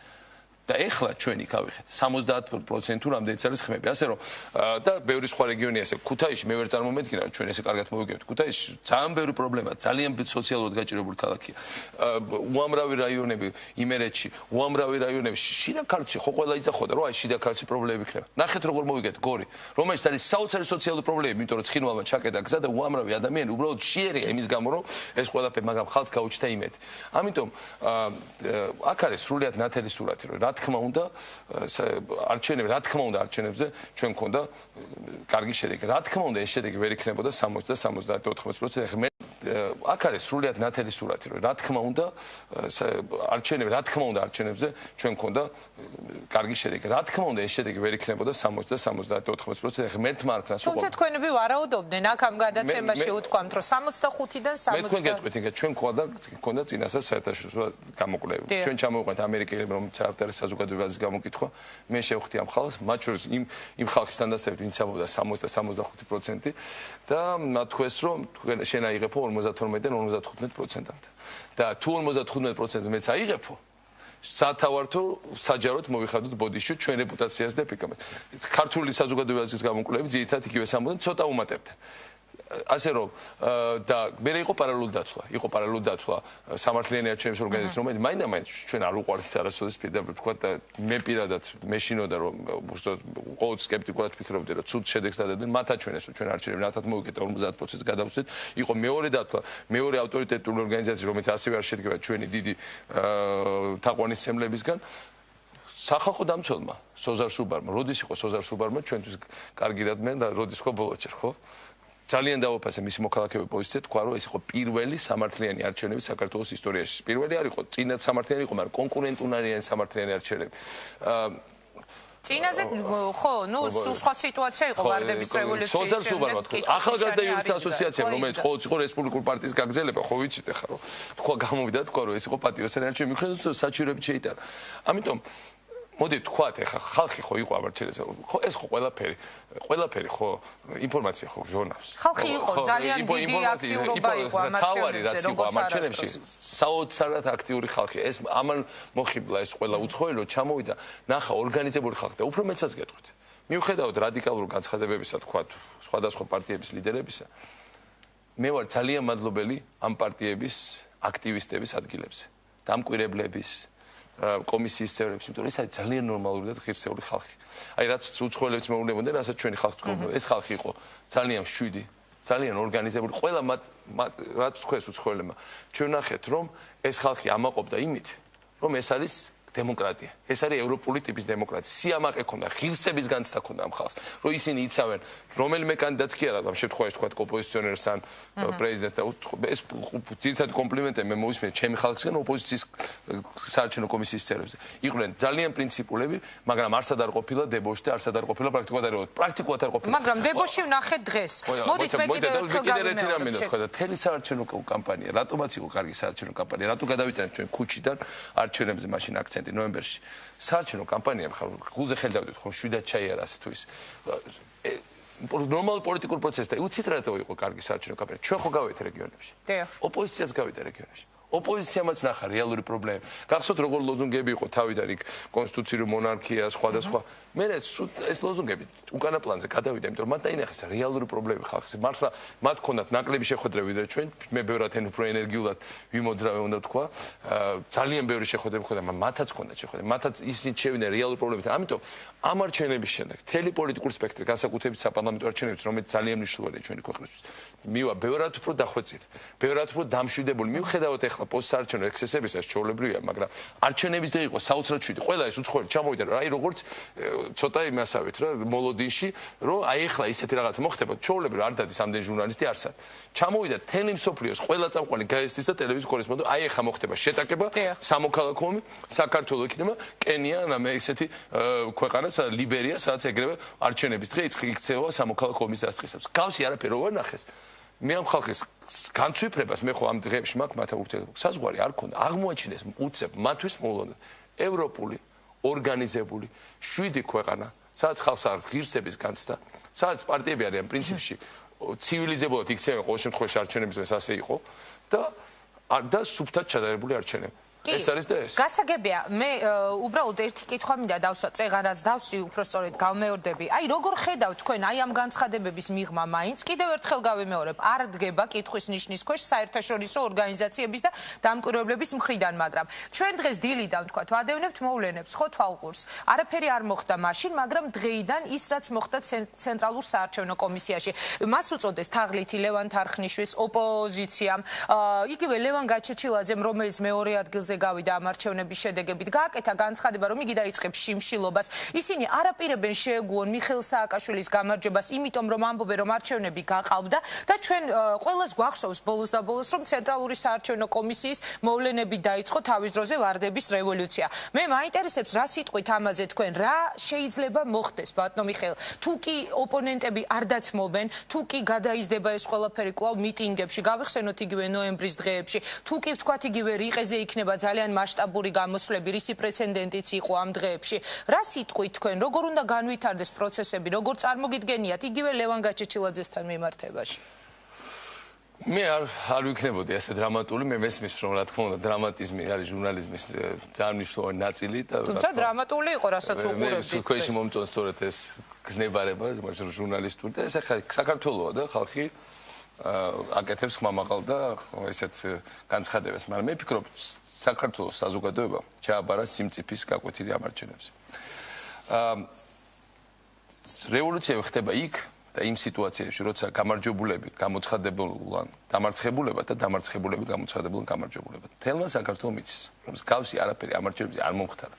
და ეხლა ჩვენი გავიხეთ 70% რამდენიც არის ხმები. ასე რომ და ბევრი სხვა რეგიონი ასე ქუთაისში მე ვერ წარმომედგინა ჩვენ ესე კარგად მოვიგებთ. ქუთაისში ძალიან ბევრი პრობლემაა, ძალიან სოციალურად გაჭირებული ქალაქია. უამრავი რაიონები იმერეთში, უამრავი რაიონები შიდა ქართლში ხო ყველა იძახოდა რომ აი შიდა ქართლში პრობლემები იქნება. ნახეთ როგორ მოვიგეთ გორი, რომელიც არის საოცარი სოციალური პრობლემები, იმიტომ რომ ცხინვალმა ჩაკეტა გზა და უამრავი ადამიანი უბრალოდ შეერია იმის გამო რომ ეს ყველაფერი მაგრამ ხალხს გაუჩნდა იმედი. ამიტომ აქ არის სრულიად ნათელი სურათი რომ რა თქმა უნდა არჩევნები, რა თქმა უნდა არჩევნებზე ჩვენ მქონდა კარგი შედეგი. რა თქმა უნდა ეს შედეგი ვერ იქნებოდა 60 და 70-80%. აქ არის სრულიად ნათელი სურათი რომ რა თქმა უნდა არჩევნები, რა თქმა უნდა არჩევნებზე ჩვენ მქონდა კარგი შედეგი. რა თქმა უნდა ეს შედეგი ვერ იქნებოდა 60 და 70-80%. ღმერთმა არ ქნას უყო. თუმცა თქვენები ვარაუდობდნენ აქ ამ გადაცემაში უთქვამთ რომ 65-დან 70. მე თქვენ გეტყვით იქ ჩვენ მქონდა წინასწარ საერთაშორისო გამოკვლევები. ჩვენ ჩამოვიყვანთ ამერიკელები რომ საერთაშორისო საზოგადოებაზე გამოკითხვა. მე შევხვდი ამ ხალხს, მათ შორის იმ ხალხის თანდასწრებით ვინც ამბობდა 60 და 65% და მათ თქვეს რომ შენ აიღებო 52-დან 55%-მდე. და თუ 55%-ს მეც აიღებო სათავართო საჯაროდ მოვიხადოთ ბოდიში ჩვენ რეპუტაციას და ეკონომიკას. ქართული საზოგადოებაზის გამოკვლევები ძირითადად იგივე ამბობდნენ, ცოტა უმატებდნენ. ასე რომ და მე იყო პარალელური დათვლა. იყო პარალელური დათვლა სამართლიანი არჩევნების ორგანიზაციის რომელიც მაინდა-მაინც ჩვენ არ უყვართ არასოდეს პირდაპირ თქვა და მე პირადად მეშინოდა რომ ყოველ სკეპტიკურად ფიქრობდი რომ ცუდ შედეგს დადებდნენ მათ აჩვენეს რომ ჩვენ არჩევნები ნათად მოვიკეთ 50%-ს გადავწყვეტ. იყო მეორე დათვლა, მეორე ავტორიტეტული ორგანიზაცია რომელიც ასევე არ შედგება ჩვენი დიდი თაყვანისმცემლებისგან. სახალხო დამცველმა სოზარ სუბარმა, როდის იყო სოზარ სუბარმა ჩვენთვის კარგი რადმენ და როდის ხო ბოლოჯერ ხო? ძალიან დაუფასე მისი მოქალაქეობის პოზიცია თქვა რომ ეს იყო პირველი სამართლიანი არჩევნები საქართველოს ისტორიაში. პირველი არ იყო, წინათ სამართლიანი იყო, მაგრამ კონკურენტუნარიანი სამართლიანი არჩევნები. წინაზე ხო, ნუ სხვა სიტუაცია იყო ვარდების რევოლუციის. სოზარ სუბარმა თქვა, ახალგაზრდა იურისტთა ასოციაცია, რომელიც ყოველთვის იყო რესპუბლიკური პარტიის გაგრძელება, ხო ვიცით ახლა რომ თქვა გამოვიდა თქვა რომ ეს იყო პატიოსანი არჩევნები, მიხედავთ საჩივრებით შეიტანა. ამიტომ მოდი თქვათ ახლა ხალხი ხო იყო ამარჩენეზე ხო ეს ხო ყველაფერი ხო ინფორმაცია ხო ჟურნალს ხალხი იყო ძალიან დიდი აქტიურობა იყო ამარჩენებზე როგორც ამარჩენებში საოცრად აქტიური ხალხი ეს ამან მოხიბლა ეს ყველა უცხოელი რომ ჩამოვიდა ნახა ორგანიზებული ხალხი და უფრო მეცაც გეტყვით მიუხედავად რადიკალურ განცხადებებისა თქვათ სხვადასხვა პარტიების ლიდერებისა მე ვარ ძალიან მადლობელი ამ პარტიების აქტივისტების ადგილებზე დამკვირვებლების კომისიის წევრებს, იმიტომ რომ ეს არის ძალიან ნორმალური და ღირსეული ხალხი. აი რაც უცხოელებიც მეუბნებოდნენ, რასაც ჩვენი ხალხი გქონდა. ეს ხალხი იყო ძალიან მშვიდი, ძალიან ორგანიზებული. ყველა რაც თქვენს უცხოელებმა, ჩვენ ნახეთ, რომ ეს ხალხი ამაყობდა იმით, რომ ეს არის დემოკრატია. ეს არის ევროპული ტიპის დემოკრატია. სიამაყე ქონდა, ღირსების განცდა ქონდა ამ ხალხს, რომ ისინი იცავენ, რომელიმე კანდიდატს კი არა, ამ შემთხვევაში თქვა ოპოზიციონერს ან პრეზიდენტს და ეს ძირითადი კომპლიმენტები მე მოვისმენთ ჩემი ხალხისგან ოპოზიციის საარჩევნო კომისიის წევრებზე. იყვნენ ძალიან პრინციპულები, მაგრამ არც არ ყოფილა დებოში და არც არ ყოფილა პრაქტიკულად არ ყოფილა. მაგრამ დებოში ვნახეთ დღეს. მოდით მე კიდევ ერთხელ გავიმეორებ. თელი საარჩევნო კამპანია, რატომაც იყო კარგი საარჩევნო კამპანია, რატო გადავიტანეთ ჩვენ ქუჩიდან არჩევნებზე მაშინ აქცენტი ნოემბერში. საარჩევნო კამპანია მხარ გულზე ხელი დავდეთ ხომ შვიდად ჩაიარა ასე თუ ის. ნორმალური პოლიტიკური პროცესი და უცით რატო იყო კარგი საარჩევნო კამპანია. ჩვენ ხო გავეთ რეგიონებში. ოპოზიციაც გავიდა რეგიონებში. ოპოზიციამაც ნახა რეალური პრობლემები. გახსოვთ როგორ ლოზუნგები იყო თავიდან იქ კონსტიტუციური მონარქია, სხვადასხვა. მე ეს ლოზუნგები უკანა პლანზე გადავიდა, იმიტომ რომ მათ დაინახეს რეალური პრობლემები ხალხის. მართლა მათ ქონდათ ნაკლები შეხვედრები ვიდრე ჩვენ, მე ბევრად უფრო ენერგიულად ვიმოძრავე უნდა თქვა. ძალიან ბევრი შეხვედრები ქონდა, მათაც ქონდათ შეხვედრები. მათაც ისინი შევიდნენ რეალური პრობლემებით. ამიტომ ამ არჩევნების შემდეგ თელი პოლიტიკური სპექტრი, განსაკუთრებით საპარლამენტო არჩევნებიც, რომელიც ძალიან მნიშვნელოვანია ჩვენი ქვეყნისთვის. მივა ბევრად უფრო დახვეწილი, ბევრად უფრო დამშვიდებული. მიუხედავად ახლა პოსტსაარჩევნო ექსცესებისაც ჩვეულებრივია, მაგრამ არჩევნების დღე იყო საოცრად შვიდი. ყველა ეს უცხოელი ჩამოვიდა, აი როგორც ცოტა იმასავით რა, მოლოდინში, რომ აი ახლა ისეთი რაღაც მოხდება, ჩვეულებრივ არ დადის ამდენი ჟურნალისტი არსად. ჩამოვიდა თელი მსოფლიოს ყველა წამყვანი გაესტის და ტელევიზიის კორესპონდენტი, აი ახლა მოხდება შეტაკება, სამოქალაქო ომი, საქართველოს იქნება კენია, ამ ესეთი ქვეყანა, ლიბერია, სადაც ეგრევე არჩევნების დღე იქცევა სამოქალაქო ომის დასაწყისებს. გავსი არაფერი რო ნახეს. მე ამ ხალხის განცვიფრებას მე ხო ამ დღეებში მაქვს მათ ურთიერთობა საზღვარი არ ქონდა აღმოაჩინეს უცებ მათთვის მოულოდნელად ევროპული ორგანიზებული 7 ქვეყანა სადაც ხალხს არ ღირსების განცდა სადაც პარტიები არიან პრინციპში ცივილიზებულად იქცევენ ყოველ შემთხვევაში არჩევნების დღეს ასე იყო და სუფთად ჩადარებული არჩევნები ეს არის და ეს. გასაგებია, მე უბრალოდ ერთი კითხვა მინდა დავსვა, წეღარაც დავსვი, უпростоრეთ გავმეორდები. აი, როგორ ხედავთ თქვენ აი ამ განცხადებების მიღმა მაინც? კიდევ ერთხელ გავიმეორებ, არ დგება კითხვის ნიშნის ქვეშ საერთაშორისო ორგანიზაციების და დამკვირვებლების მხრიდან, მაგრამ ჩვენ დღეს დილიდან ვთქვათ, ვადევნებთ მოვლენებს, ხო თვალყურს. არაფერი არ მოხდა მაშინ, მაგრამ დღეიდან ის რაც მოხდა ცენტრალურ საარჩევნო კომისიაში. მას უწოდეს თაღლითი ლევან თარხნიშვილის ოპოზიციამ, იგივე ლევან გაჩეჩილაძემ, რომელიც მეორე ადგილზე გავიდა ამ არჩევნების შედეგებით, გააკეთა განცხადება, რომ იგი დაიწყებს შიმშილობას. ისინი არაპირებენ შეეგუონ მიხეილ სააკაშვილის გამარჯვებას, იმიტომ რომ ამბობენ, რომ არჩევნები გაყავდა და ჩვენ ყველას გვახსოვს ბოლოს და ბოლოს, რომ ცენტრალური საარჩევნო კომისიის მოვლენები დაიწყო თავის დროზე ვარდების რევოლუცია. მე მაინტერესებს, რა სიტყვით ამაზე თქვენ, რა შეიძლება მოხდეს, ბატონო მიხეილ? თუ კი ოპონენტები არ დათმობენ, თუ კი გადაიზრდება ეს ყველაფერი კვლავ მიტინგებში, გავიხსენოთ იგივე ნოემბრის დღეებში, თუ კი ვთქვათ იგივე რიყეზე იქნება ძალიან მასშტაბური გამოსვლები, რისი პრეცედენტიც იყო ამ დღეებში. რა სიტყვით თქვენ, როგორ უნდა განვითარდეს პროცესები, როგორ წარმოგიდგენიათ იგივე ლევან გაჩეჩილაძესთან მიმართებაში? მე არ ვიქნებოდი ასე დრამატული, მე მესმის რომ რა თქმა უნდა დრამატიზმი არის ჟურნალიზმის ძალიან მნიშვნელოვანი ნაწილი და თუმცა დრამატული იყო, რასაც უყურებდით. მე ქვეშ მომწონს სწორედ ეს გზნებარება, ჟურნალისტური და ეს ახლა საქართველოა და ხალხი აკეთებს ხმამაღალ და ესეთ განცხადებებს, მაგრამ მე ვფიქრობ საქართველოს საზოგადოება ჩააბარა სიმწიფის გაკვეთილი ამარჩენებს. რევოლუცია ხდება იქ და იმ სიტუაციებში, როცა გამარჯვებულები გამოცხადებულან დამარცხებულებად და დამარცხებულები გამოცხადებულან გამარჯვებულებად. თელმა საქართველოს მიცის, რომ მსგავსი არაფერი ამარჩევნებზე არ მომხდარა.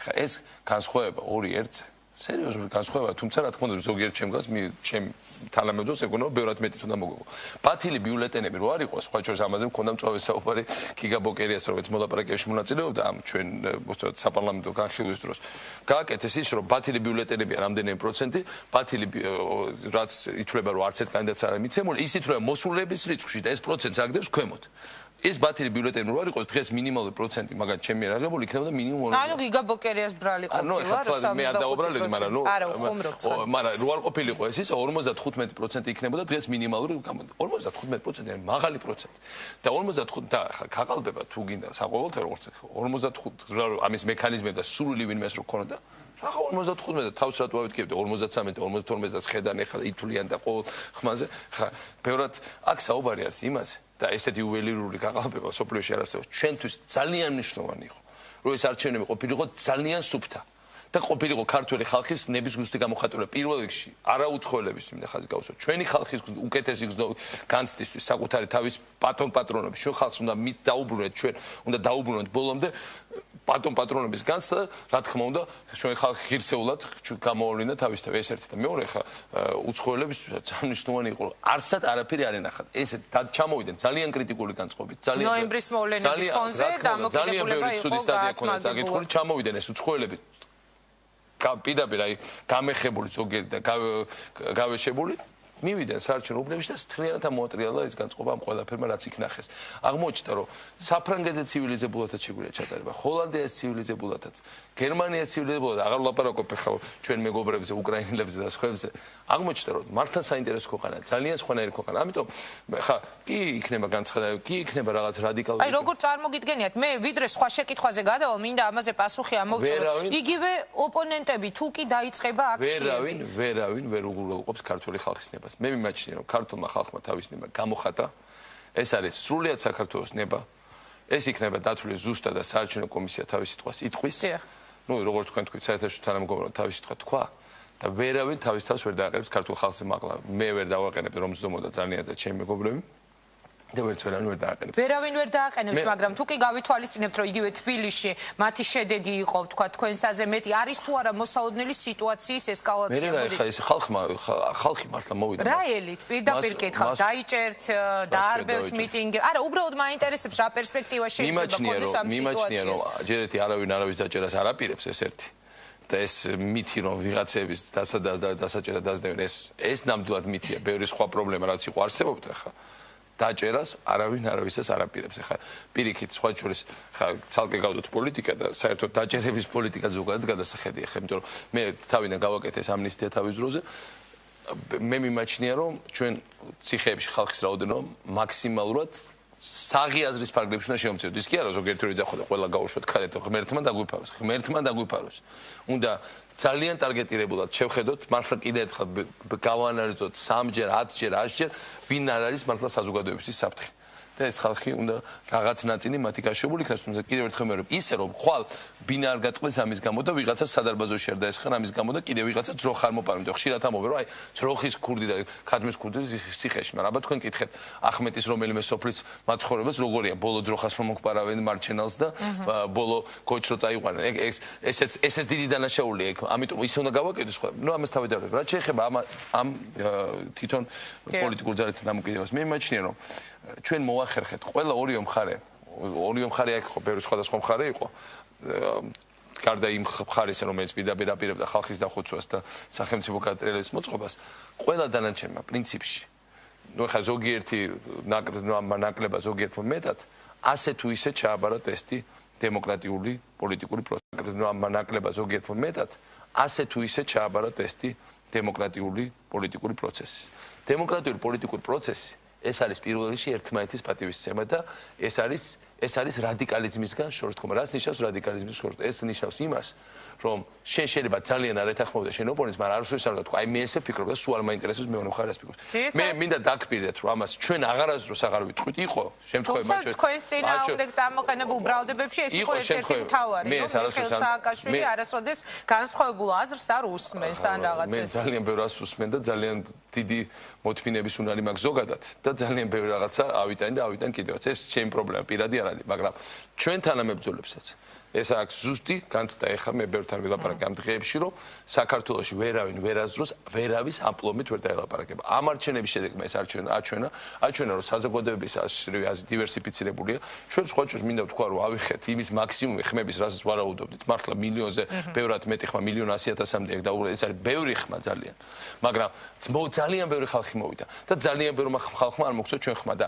ხა ეს განსხვავება 2-1-ზე სერიოზული განსხვავება, თუმცა რა თქმა უნდა ზოგიერთ ჩემგანს ჩემ თანამედროვეს ეგონა ბევრად მეტი თუნდა მოგვიგო. ბათილი ბიულეტენები რო არ იყოს, სხვა შორის ამაზე მქონდა მწვავე საუბარი გიგა ბოკერიას, რომელიც მოლაპარაკებებში მონაწილეობდა ამ ჩვენ საპარლამენტო განხილვის დროს. გააკეთეს ის, რომ ბათილი ბიულეტენები რამდენიმე პროცენტი, ბათილი რაც ითვლება რომ არც ერთ კანდიდატს არ მიცემული, ისიც რომ მოსულების რიცხვში და ეს პროცენტს აგდებს ქვემოთ. ეს ბათილი ბიულეტენი რო არ იყოს დღეს მინიმალური პროცენტი, მაგრამ ჩემი აღებული იქნებოდა მინიმუმ. ანუ გიგა ბოკერიას ბრალი ყოფილა, რომ მე არ დაუბრალდი, მაგრამ ნუ არა, ხუმრობ. მაგრამ რო არ ყოფილიყო ეს ისა 55% იქნებოდა დღეს მინიმალური 55% არის მაღალი პროცენტი. და 55 და ხაყალდება თუ გინდა საყოველთაო როგორც 55 ამის მექანიზმები და სრული ვინმეს რო ქონოდა ახლა 55 და თავს რატო ავიდგებდი 53 და 52 და ხედან ეხლა ითვლიან და ყოველ ხმაზე ხა ბევრად აქ საუბარი არის იმაზე და ესეთი უველირული გაყალბება სოფლიოში არ არსებობს ჩვენთვის ძალიან მნიშვნელოვანი იყო რომ ეს არჩევნები ყოფილიყო ძალიან სუფთა და ყოფილიყო ქართული ხალხის ნების გუსტი გამოხატული პირველ რიგში არაუცხოელების მინდა ხაზი გავუსვა ჩვენი ხალხის უკეთესი განცდისთვის საკუთარი თავის პატრონობის ჩვენ ხალხს უნდა დაუბრუნოთ ჩვენ უნდა დაუბრუნოთ ბოლომდე პატრონობის განცდა რა თქმა უნდა ჩვენ ხალხი ღირსეულად გამოავლინა თავისთავად ეს ერთი და მეორე ხა უცხოელების ძალიან მნიშვნელოვანი იყო არსად არაფერი არ ენახათ ეს ჩამოვიდნენ ძალიან კრიტიკული განწყობით ძალიან ნოემბრის მოვლენების ფონზე დამოკიდებულება იყო გაკითხული ჩამოვიდნენ ეს უცხოელები პირდაპირ აი გამეხებული ზოგიერთი და გავეშებული მივიდნენ საარჩევნო უბნებში და მთლიანად ამოატრიალა ეს განწყობა ამ ყველაფერმა რაც იქ ნახეს. აღმოჩნდა რომ საფრანგეთზე ცივილიზებულადაც შეგვიძლია ჩატარება, ჰოლანდიას ცივილიზებულადაც, გერმანიას ცივილიზებულადაც, აღარ ვლაპარაკობ ხა ჩვენ მეგობრებზე, უკრაინელებზე და სხვებზე. აღმოჩნდა რომ მართლა საინტერესო ქვეყანა, ძალიან სხვანაირი ქვეყანა. ამიტომ ხა კი იქნება განცხადება, კი იქნება რაღაც რადიკალური. აი როგორ წარმოგიდგენიათ, მე ვიდრე სხვა შეკითხვაზე გადავალ, მინდა ამაზე პასუხი ამოვწოდოთ. იგივე ოპონენტები თუ კი დაიწყება აქციები. ვერავინ ვერ უგულობს ქართული ხალხის ნებას. მე მიმაჩნია რომ ქართულმა ხალხმა თავის ნება გამოხატა ეს არის სრულიად საქართველოს ნება ეს იქნება დათვლილი ზუსტად და საარჩევნო კომისია თავის სიტყვას იტყვის ნუ როგორც თქვენ თქვით საერთაშორისო თანამეგობრობა თავის სიტყვა თქვა და ვერავინ თავის თავს ვერ დააყენებს ქართულ ხალხს მაღლა მე ვერ დავაყენებ რომ ზომოდა ძალიან და ჩემი მეგობრები და ვერავინ ვერ დააყენებს. ვერავინ ვერ დააყენებს, მაგრამ თუ კი გავითვალისწინებთ, რომ იგივე თბილისში მათი შედეგი იყო, თქვა თქვენსაზე მეტი არის თუ არა მოსალოდნელი სიტუაციის ესკალაცია. მე ხა ეს ხალხი მართლა მოვიდა. რა ელით პირდაპირ კითხავ, დაიჭერთ, დაარბევთ მიტინგი. არა, უბრალოდ მაინტერესებს რა პერსპექტივა შეიძლება გქონდეს ამ სიტუაციას. მიმაჩნია რომ ჯერეთი არავინ არავის დაჭერას არ აპირებს ეს ერთი. და ეს მითი რომ ვიღაცების დასაჭერად დაძნევენ ეს ნამდვილად მითია. ბევრი სხვა პრობლემა რაც იყო არსებობდა ხა. დაჭერას არავინ არავისას არ აპირებს. ხა პირიქით სხვა შორის ხა ცალკე გავდოთ პოლიტიკა და საერთოდ დაჭერების პოლიტიკა ზოგადად გადასახედია. ხა იმიტომ რომ მე თავიდან გავაკეთე ეს ამნისტია თავის დროზე მე მიმაჩნია რომ ჩვენ ციხეებში ხალხის რაოდენობა მაქსიმალურად საღიაზრის ფარგლებში უნდა შემოწიოთ. ის კი არა ზოგიერთი რო იძახო და ყველა გაუშვათ ქარეთ, ღმერთმა დაგვიფაროს. უნდა ძალიან ტარგეტირებულად შევხედოთ, მართლა კიდე ერთხელ გავანალიზოთ 3-ჯერ, 10-ჯერ, 100-ჯერ, ვინ არ არის მართლა საზოგადოებისთვის საფრთხე. და ეს ხალხი უნდა რაღაც ნაწილი მათი გაშვებული იქნას, თუმცა კიდევ ერთხელ მეუბნები, ისე რომ ხვალ ბინა არ გატყდეს ამის გამო და ვიღაცა სადარბაზოში არ დაესხან ამის გამო და კიდევ ვიღაცა ძროხ არ მოპარიმ და ხშირად ამბობენ, რომ აი ძროხის ქურდი და ქადმის ქურდი სიხეში, მაგრამ აბა თქვენ კითხეთ ახმეტის რომელიმე სოფლის მაცხოვრებელს როგორია ბოლო ძროხას რომ მოგპარავენ მარჩენალს და ბოლო გოჩრო წაიყვანენ. ესეც დიდი დანაშაულია ეგ, ამიტომ ის უნდა გავაკეთოს სხვა. ნუ ამას თავი დავდებ. რაც შეეხება ამ თვითონ პოლიტიკურ ძალებთან დამოკიდებას, მე მიმაჩნია რომ ჩვენ მოახერხეთ ყველა ორივე მხარე აქ იყო, ბევრი სხვადასხვა მხარე იყო. გარდა იმ მხარისა, რომელიც პირდაპირ აპირებდა ხალხის დახოცვას და სახელმწიფო გადატრიალების მოწყობას, ყველა დანარჩენმა პრინციპში. ნუ ხა ზოგიერთი ნაკლებად ზოგიერთმა მეტად, ასე თუ ისე ჩააბარა ტესტი დემოკრატიული პოლიტიკური პროცესის. ნაკლებად ზოგიერთმა მეტად, ასე თუ ისე ჩააბარა ტესტი დემოკრატიული პოლიტიკური პროცესის. დემოკრატიული პოლიტიკური პროცესი ეს არის პირველ რიგში ერთმანეთის პატივისცემა და ეს არის რადიკალიზმისგან შორისდგომა. რაც ნიშნავს რადიკალიზმის შორისდგომა? ეს ნიშნავს იმას, რომ შენ შეიძლება ძალიან არ ეთანხმებოდეს შენ ოპონენტს, მაგრამ არასდროს არ თქვა, აი მე ესე ვფიქრობ და სულ არ მაინტერესებს მეორე მხარეს ფიქრობს. მე მინდა დაგკპირდეთ, რომ ამას ჩვენ აღარასდროს აღარ ვიტყვით, იყო შემთხვევები თუმცა თქვენს წინააღმდეგ წარმოქმნებულ ბრალდებებში ეს იყო ერთ-ერთი მთავარი, რომ მიხეილ სააკაშვილი არასოდეს განსხვავებულ აზრს არ უსმენს ან რაღაცას. მე ძალიან ბევრ აზრს უსმენ და ძალიან დიდი მოთმინების უნარი მაქვს ზოგადად და ძალიან ბევრი რაღაცა ავიტან კიდევაც. ეს ჩემი პრობლემა პირადი არ არის, მაგრამ ჩვენ თანამებრძოლებსაც ეს აქვს ზუსტი განცდა. ეხლა მე ბევრთან ვილაპარაკე ამ დღეებში, რომ საქართველოში ვერავინ ვერაზროს ვერავის ამპლომით ვერ დაელაპარაკება. ამ არჩევნების შედეგმა ეს აჩვენა, რომ საზოგადოების აზრი დივერსიფიცირებულია. ჩვენ სხვა ჩვენს მინდა ვთქვა, რომ ავიხეთ იმის მაქსიმუმი ხმების, რასაც ვარაუდობდით. მართლა მილიონზე ბევრად მეტი ხმა, 1,100,000-მდე ეგ დაუბრუნდა. ეს არის ბევრი ხმა ძალიან. მაგრამ ძალიან ბევრი ხალხი მოვიდა და ძალიან ბევრი ხალხმა არ მოგწო ჩვენ ხმა და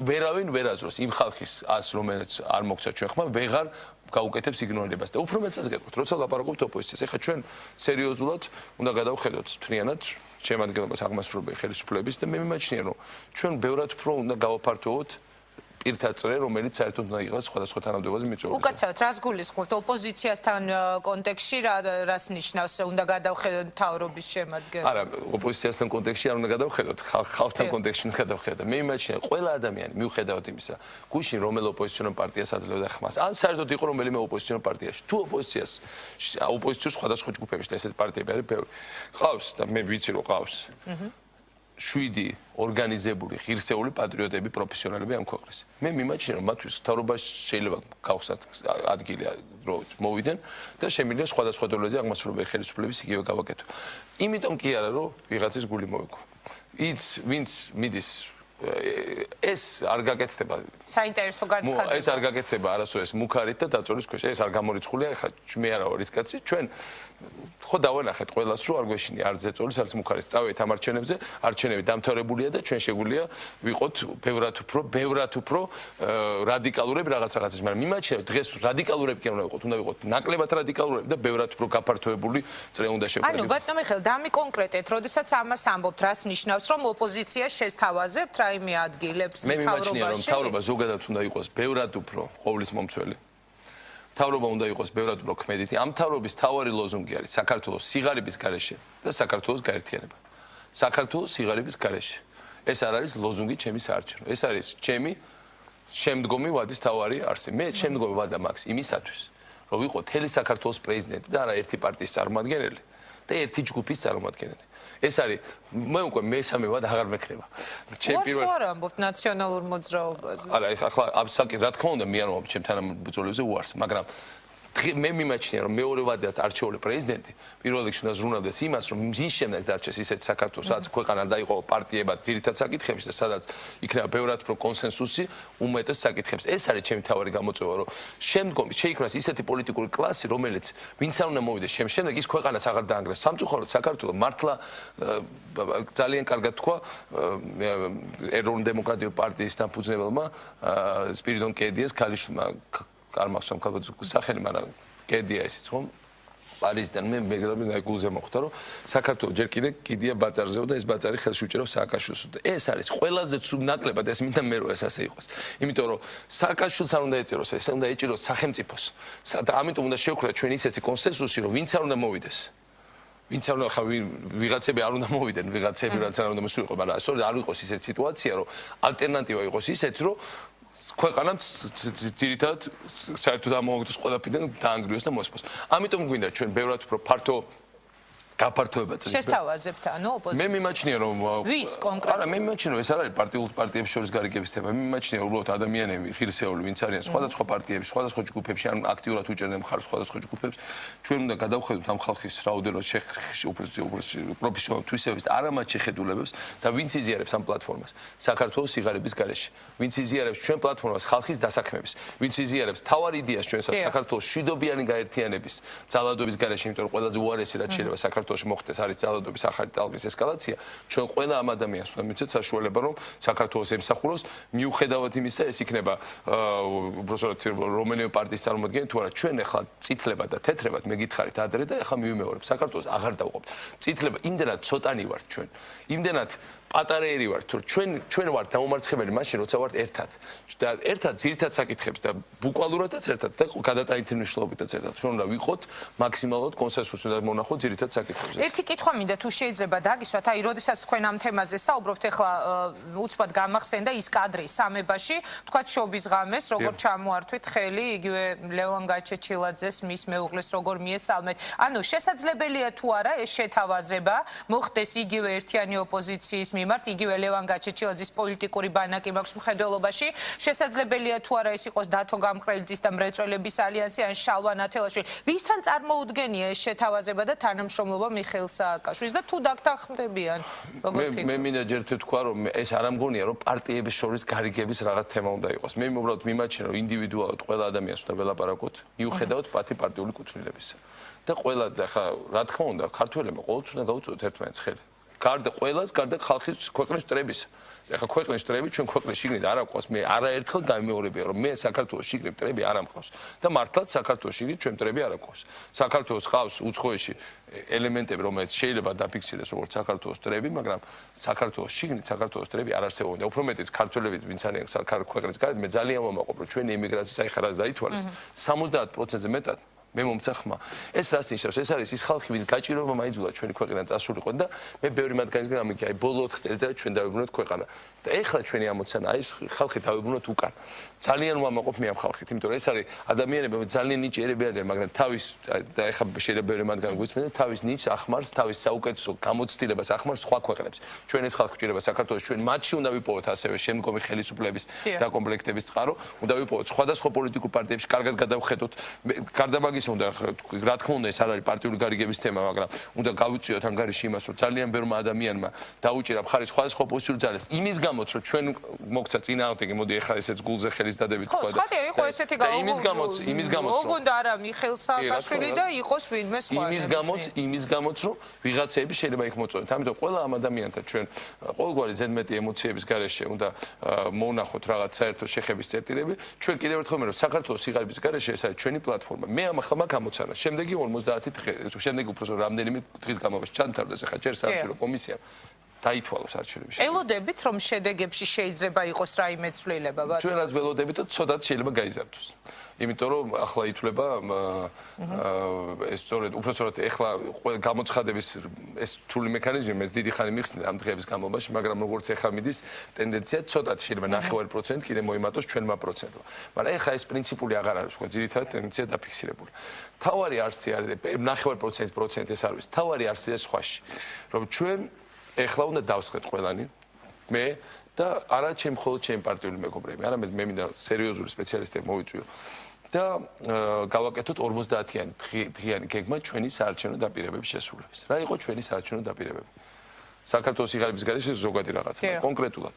ვერავინ ვერაზროს იმ ხალხის აზრს, რომელიც არ მოგწო ჩვენ ხმა, ვეღარ გაუკეთებს იგნორირებას და უფრო მეცაც გეტყვით, როცა ლაპარაკობთ ოპოზიციას. ეხლა ჩვენ სერიოზულად უნდა გადავხედოთ მთლიანად შემადგენლობას აღმასრულებელი ხელისუფლების და მე მიმაჩნია, რომ ჩვენ ბევრად უფრო უნდა გავაფართოვოთ პირთა წრე, რომელიც საერთოდ უნდა იყოს სხვადასხვა თანამდებობაზე მიწვეული. უკაცრავად, რას გულისხმობთ ოპოზიციასთან კონტექსტში, რას ნიშნავს უნდა გადავხედოთ მთავრობის შემადგენლობა? არა, ოპოზიციასთან კონტექსტში არ უნდა გადავხედოთ, ხალხთან კონტექსტში უნდა გადავხედოთ. მე მიმაჩნია, ყველა ადამიანი მიუხედავად იმისა, გუშინ რომელ ოპოზიციონერ პარტიას აძლევდა ხმას, ან საერთოდ იყო რომელიმე ოპოზიციონერ პარტიაში. თუ ოპოზიციურ სხვადასხვა ჯგუფებში და ესეთ პარტიები არის ბევრი. ყავს და მე ვიცი რომ ყავს. 7 ორგანიზებული ღირსეული პატრიოტები, პროფესიონალები ამ ქვეყნის. მე მიმაჩნია, რომ მათთვის მთავრობაში შეიძლება გავხსნათ ადგილი, რომ მოვიდნენ და შემიძლია სხვადასხვა დონეზე აღმასრულებელი ხელისუფლების იგივე გავაკეთო. იმიტომ კი არა, რომ ვიღაცის გული მოვიქო. ვინც მიდის ეს არ გაკეთდება. საინტერესო განცხადება. ეს არ გაკეთდება არასოდეს მუქარით და დაწოლის ქვეშ. ეს არ გამორიცხულია, ეხლა მე არა ვარ ის კაცი, ჩვენ ხო დავანახეთ ყველას, რომ არ გვეშინია არც ზეწოლის, არც მუქარის. წავედით ამ არჩევნებზე, არჩევნები დამთავრებულია და ჩვენ შეგვიძლია ვიყოთ ბევრად უფრო რადიკალურები რაღაცის, მაგრამ მიმაჩნია, დღეს რადიკალურები კი არ უნდა ვიყოთ, უნდა ვიყოთ ნაკლებად რადიკალურები და ბევრად უფრო გაფართოებული წრე უნდა შეგვიძლია. ანუ ბატონო მიხეილ, დამიკონკრეტეთ, როდესაც ამას ამბობთ, რას ნიშნავს, რომ ოპოზიცია შესთავაზებთ რაიმე ადგილებს მე მიმაჩნია, რომ მთავრობა ზოგადად უნდა იყოს ბევრად უფრო ყოვლის მომცველი. მთავრობა უნდა იყოს ბევრად უფრო ქმედითი. ამ მთავრობის მთავარი ლოზუნგი არის საქართველოს სიღარიბის გარეშე და საქართველოს გაერთიანება. საქართველოს სიღარიბის გარეშე. ეს არ არის ლოზუნგი ჩემი საარჩევნო. ეს არის ჩემი შემდგომი ვადის მთავარი არსი. მე შემდგომი ვადა მაქვს იმისათვის, რომ ვიყო მთელი საქართველოს პრეზიდენტი და არა ერთი პარტიის წარმომადგენელი და ერთი ჯგუფის წარმომადგენელი. ეს არის მე უკვე მესამე ვადა აღარ მექნება. ჩემ პირველ უარს ამბობთ ნაციონალურ მოძრაობაზე. არა, ახლა აბსოლუტურად რა თქმა უნდა მე არ ვამბობ ჩემ თანამებრძოლებზე უარს, მაგრამ მე მიმაჩნია, რომ მეორე ვადად არჩეული პრეზიდენტი პირველ რიგში უნდა ზრუნავდეს იმას, რომ მის შემდეგ დარჩეს ისეთ საქართველოს, სადაც ქვეყანა დაიყო პარტიებად ძირითად საკითხებში და სადაც იქნება ბევრად უფრო კონსენსუსი უმეტეს საკითხებს. ეს არის ჩემი თავარი გამოწვევა, რომ შემდგომი შეიქმნას ისეთი პოლიტიკური კლასი, რომელიც ვინც არ უნდა მოვიდეს შემდეგ ის ქვეყანას აღარ დაანგრევს. სამწუხაროდ საქართველოს მართლა ძალიან კარგად თქვა ეროვნული დემოკრატიული პარტიის დამფუძნებელმა სპირიდონ კედიას ქალიშვილმა არ მახსოვს სახელმწიფო სახელი, მაგრამ კედია ისიც ხომ პარიზიდან მე გულზე მოხვდა რომ საქართველოს ჯერ კიდია ბაწარზეო და ეს ბაწარი ხელში უჭერავს სააკაშვილს და ეს არის ყველაზე ცუდ ნაკლებად ეს მინდა მე რომ ეს ასე იყოს იმიტომ რომ სააკაშვილს არ უნდა ეწეროს ეს უნდა ეჭიროს სახელმწიფოს და ამიტომ უნდა შევქრათ ჩვენ ისეთი კონსენსუსი რომ ვინც არ უნდა მოვიდეს ვინც არ უნდა ხა ვიღაცები არ უნდა მოვიდნენ ვიღაცები რაც არ უნდა მოსულიყო მაგრამ სწორედ არ იყოს ისეთი სიტუაცია რომ ალტერნატივა იყოს ისეთი რომ ქვეყანამ ძირითადად საერთოდ ამოვაგდოს ყველაფრიდან დაანგრიოს და მოსპოს. ამიტომ გვინდა ჩვენ ბევრად უფრო ფართო გაფართოება წრეში. შესთავაზებთ ანუ ოპოზიცია. მე მიმაჩნია რომ ვის კონკრეტულად? არა მე მიმაჩნია რომ ეს არ არის პარტიების შორის გარიგების თემა. მე მიმაჩნია უბრალოდ ადამიანები ღირსეული ვინც არიან სხვადასხვა პარტიებში, სხვადასხვა ჯგუფებში ან აქტიურად უჭერდნენ მხარს სხვადასხვა ჯგუფებს. ჩვენ უნდა გადავხედოთ ამ ხალხის რაოდენობას პროფესიონალ თვისებებს, არა მათ შეხედულებებს და ვინც იზიარებს ამ პლატფორმას საქართველოს სიღარიბის გარეშე. ვინც იზიარებს ჩვენ პლატფორმას ხალხის დასაქმების, ვინც იზიარებს თავარ იდეას ჩვენ საქართველოს მშვიდობიანი გაერთიანების ძალადობის გარეშე, იმიტომ რომ ყველაზე უარესი რაც შეიძლება საქართველოს მოხდეს არის ძალადობის ახალი ტალღის ესკალაცია ჩვენ ყველა ამ ადამიანს უნდა მივცეთ საშუალება რომ საქართველოს ემსახუროს მიუხედავად იმისა ეს იქნება უბრალოდ რომელიმე პარტიის წარმომადგენელი თუ არა ჩვენ ახლა წითლებად და თეთრებად მე გითხარით ადრე და ახლა მივიმეორებ საქართველოს აღარ დავყოფთ წითლება იმდენად ცოტანი ვართ ჩვენ იმდენად პატარაერი ვართ თუ ჩვენ ვართ დამომარცხებელი მაშინ როცა ვართ ერთად და ერთად ძირითად საკითხებს და ბუკვალურადაც ერთად და გადატანითი მნიშვნელობითაც ერთად ჩვენ უნდა ვიყოთ მაქსიმალურად კონსენსუსი და მონახოთ ძირითად საკითხებზე ერთი კითხვა მინდა თუ შეიძლება დაგისვათ აი როდესაც თქვენ ამ თემაზე საუბრობთ ახლა უცბად გამახსენდა ის კადრი სამებაში თქვათ შობის ღამეს როგორ ჩამოართვით ხელი იგივე ლევან გაჩეჩილაძეს მის მეუღლეს როგორ მიესალმეთ ანუ შესაძლებელია თუ არა ეს შეთავაზება მოხდეს იგივე ერთიანი ოპოზიციის მიმართ იგივე ლევან გაჩეჩილაძის პოლიტიკური ბანაკი მაქვს მხედველობაში შესაძლებელია თუ არა ეს იყოს დათო გამყრელიძის და მრეწველების ალიანსი ან შალვა ნათელაშვილი ვისთან წარმოუდგენია ეს შეთავაზება და თანამშრომლობა მიხეილ სააკაშვილის და თუ დაგთანხმდებიან როგორ ფიქრობთ მე მინდა ჯერ თქვა რომ ეს არ ამგონია რომ პარტიების შორის გარიგების რაღაც თემა უნდა იყოს მე უბრალოდ მიმაჩნია რომ ინდივიდუალურად ყველა ადამიანს უნდა ველაპარაკოთ მიუხედავად პარტიული კუთვნილებისა და ყველა ხა რა თქმა უნდა ქართველებმა ყოველთვის უნდა გაუწოდოთ ერთმანეთს ხელი გარდა ყველას, გარდა ხალხის ქვეყნის მტრების. ეხლა ქვეყნის მტრები ჩვენ ქვეყნის შიგნით არ აყვავს. მე არაერთხელ გამეორებია, რომ მე საქართველოს შიგნით მტრები არ ამყავს და მართლაც საქართველოს შიგნით ჩვენ მტრები არ აყვავს. საქართველოს ხავს უცხოეში ელემენტები, რომელიც შეიძლება დაფიქსირდეს როგორც საქართველოს მტრები, მაგრამ საქართველოს შიგნით საქართველოს მტრები არ არსებობენ. უფრო მეტიც ქართველები ვინც არიან ქვეყნის გარეთ, მე ძალიან ვამაყობ, რომ ჩვენი ემიგრაციის აი ხარას დაითვალეს 70%-ზე მეტად მე მომცა ხმა. ეს რას ნიშნავს? ეს არის ის ხალხი, ვინც გაჭიროება მაიძულა ჩვენი ქვეყანა წასულიყო და მე ბევრი მათგანისგან ამიქი, აი ბოლო 4 წელიწადში ჩვენ დავიბრუნოთ ქვეყანა. და ეხლა ჩვენი ამოცანა აი ეს ხალხი დავიბრუნოთ უკან. ძალიან ვამაყობ მე ამ ხალხით, იმიტომ რომ ეს არის ადამიანები, ძალიან ნიჭიერები არიან, მაგრამ თავის და ეხლა შეიძლება ბევრი მათგანი გვიწმინდა, თავის ნიჭს ახმარს, თავის საუკეთესო გამოცდილებას ახმარს სხვა ქვეყნებს. ჩვენ ეს ხალხი გვჭირდება საქართველოს, ჩვენ მათში უნდა ვიპოვოთ ასევე შემდგომი ხელისუფლების დაკომპლექტების წყარო, უნდა ვიპოვოთ სხვადასხვა პოლიტიკურ პარტიებში, კარგად გადავხედოთ, გარდა უნდა რა თქმა უნდა ეს არ არის პარტიული გარიგების თემა, მაგრამ უნდა გავიწიოთ ანგარიში იმას, რომ ძალიან ბევრმა ადამიანმა დაუჭირა მხარი სხვადასხვა ოპოზიციურ ძალებს. იმის გამოც, რომ ჩვენ მოგცა წინააღმდეგი, მოდი ახლა ესეც გულზე ხელის დადებით თქვა და იმის გამოც ოღონდ არა მიხეილ სააკაშვილი და იყოს ვინმე სხვა. იმის გამოც, რომ ვიღაცები შეიძლება იქ მოწოდოთ. ამიტომ ყველა ამ ადამიანთან ჩვენ ყოველგვარი ზედმეტი ემოციების გარეშე უნდა მოვნახოთ რაღაც საერთო შეხების წერტილები. ჩვენ კიდევ ერთხელ ვიმეორებ, საქართველოს სიღარიბის გარეშე ეს არის ჩვენი პლატფორმა. მე ამ ახლა გამოცანა. შემდეგი 50 დღე, შემდეგი უბრალოდ რამდენიმე დღის განმავლობაში ჩანთავრდეს ახლა ჯერ საარჩევნო კომისიამ დაითვალოს არჩევნების. ელოდებით რომ შედეგებში შეიძლება იყოს რაიმე ცვლილება, ბატონო. ჩვენ რაც ველოდებით, ცოტათ შეიძლება გაიზარდოს. იმიტომ რომ ახლა ითვლება ეს სწორედ უბრალოდ ახლა გამოცხადების ეს რთული მექანიზმი მე დიდი ხანი მიხსნით ამ დღეების განმავლობაში, მაგრამ როგორც ახლა მიდის ტენდენცია ცოტათ შეიძლება 9% კიდე მოიმატოს ჩვენმა პროცენტმა. მაგრამ ახლა ეს პრინციპული აღარ არის, ხო, ძირითადად ტენდენცია დაფიქსირებული. თავარი არსი არის 9% ეს არის. თავარი არსი ეს სხვაში, რომ ჩვენ ახლა უნდა დავსხეთ ყველანი მე და არა ჩემ მხოლოდ ჩემ პარტიული მეგობრები, არამედ მე მინდა სერიოზული სპეციალისტები მოვიწვიო და გავაკეთოთ 50-იანი დღიანი გეგმა ჩვენი საარჩევნო დაპირებების შესრულების. რა იყო ჩვენი საარჩევნო დაპირებები? საქართველოს სიღარიბის გარეშე ზოგადი რაღაცა, კონკრეტულად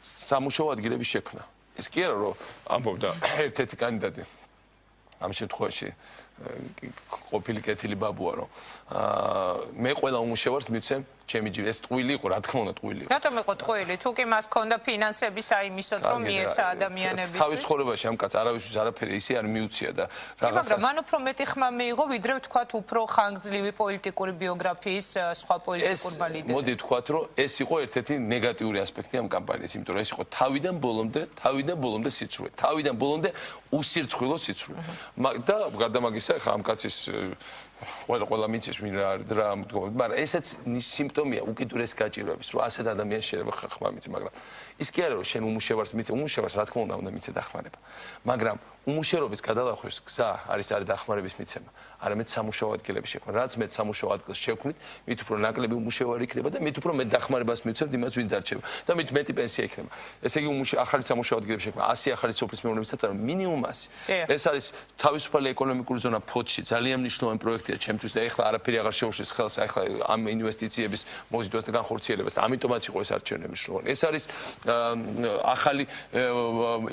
სამუშაო ადგილების შექმნა. ეს კი არა რომ ამბობდა ერთ-ერთი კანდიდატი ამ შემთხვევაში ყოფილი კეთილი ბაბუა რომ მე ყველა უმუშევარს მივცემ ჩემი ჯიბი ეს ტყუილი იყო რა თქმა უნდა ტყუილი იყო რატომ იყო ტყუილი თუ კი მას ჰქონდა ფინანსების აიმისოთ რომ მიეცა ადამიანებისთვის თავის ცხოვრებაში ამ კაცს არავისთვის არაფერი ისე არ მიუცია და რაღაცა მაგრამ მან უფრო მეტი ხმა მიიღო ვიდრე ვთქვათ უფრო ხანგრძლივი პოლიტიკური ბიოგრაფიის სხვა პოლიტიკურმა ლიდერებმა მოდი ვთქვათ რომ ეს იყო ერთ-ერთი ნეგატიური ასპექტი ამ კამპანიის იმიტომ რომ ეს იყო თავიდან ბოლომდე სიცრუე თავიდან ბოლომდე უსირცხვილო სიცრუე და გარდა მაგისა ხა ამ კაცის ყველა მიცის ვინ რა მაგრამ ესეც სიმპტომია უკიდურეს გაჭირვების რომ ასეთ ადამიანს შეიძლება ხმა მიცე მაგრამ ის კი არა რომ შენ უმუშევარს მიცე უმუშევარს რა თქმა უნდა მიცე დახმარება მაგრამ უმუშევრობის გადალახვის გზა არის დახმარების მიცემა არამედ სამუშაო ადგილების შექმნა რაც მე სამუშაო ადგილს შევქმნით მით უფრო ნაკლები უმუშევარი იქნება და მით უფრო მე დახმარებას მივცემთ იმას ვინ დარჩება და მით მეტი პენსია იქნება ესე იგი ახალი სამუშაო ადგილების შექმნა 100 ახალი სოფლის მეურნეობის საწარმო მინიმუმ 100 ეს არის თავისუფალი ეკონომიკური ზონა ფოთში ძალიან მნიშვნელოვანი პროექტია ჩემთვის და ეხლა არაფერი აღარ შეუშლის ხელს ახლა ამ ინვესტიციების მოზიდვას და განხორციელებას ამიტომაც იყო ეს არჩევნები მნიშვნელოვანი ეს არის ახალი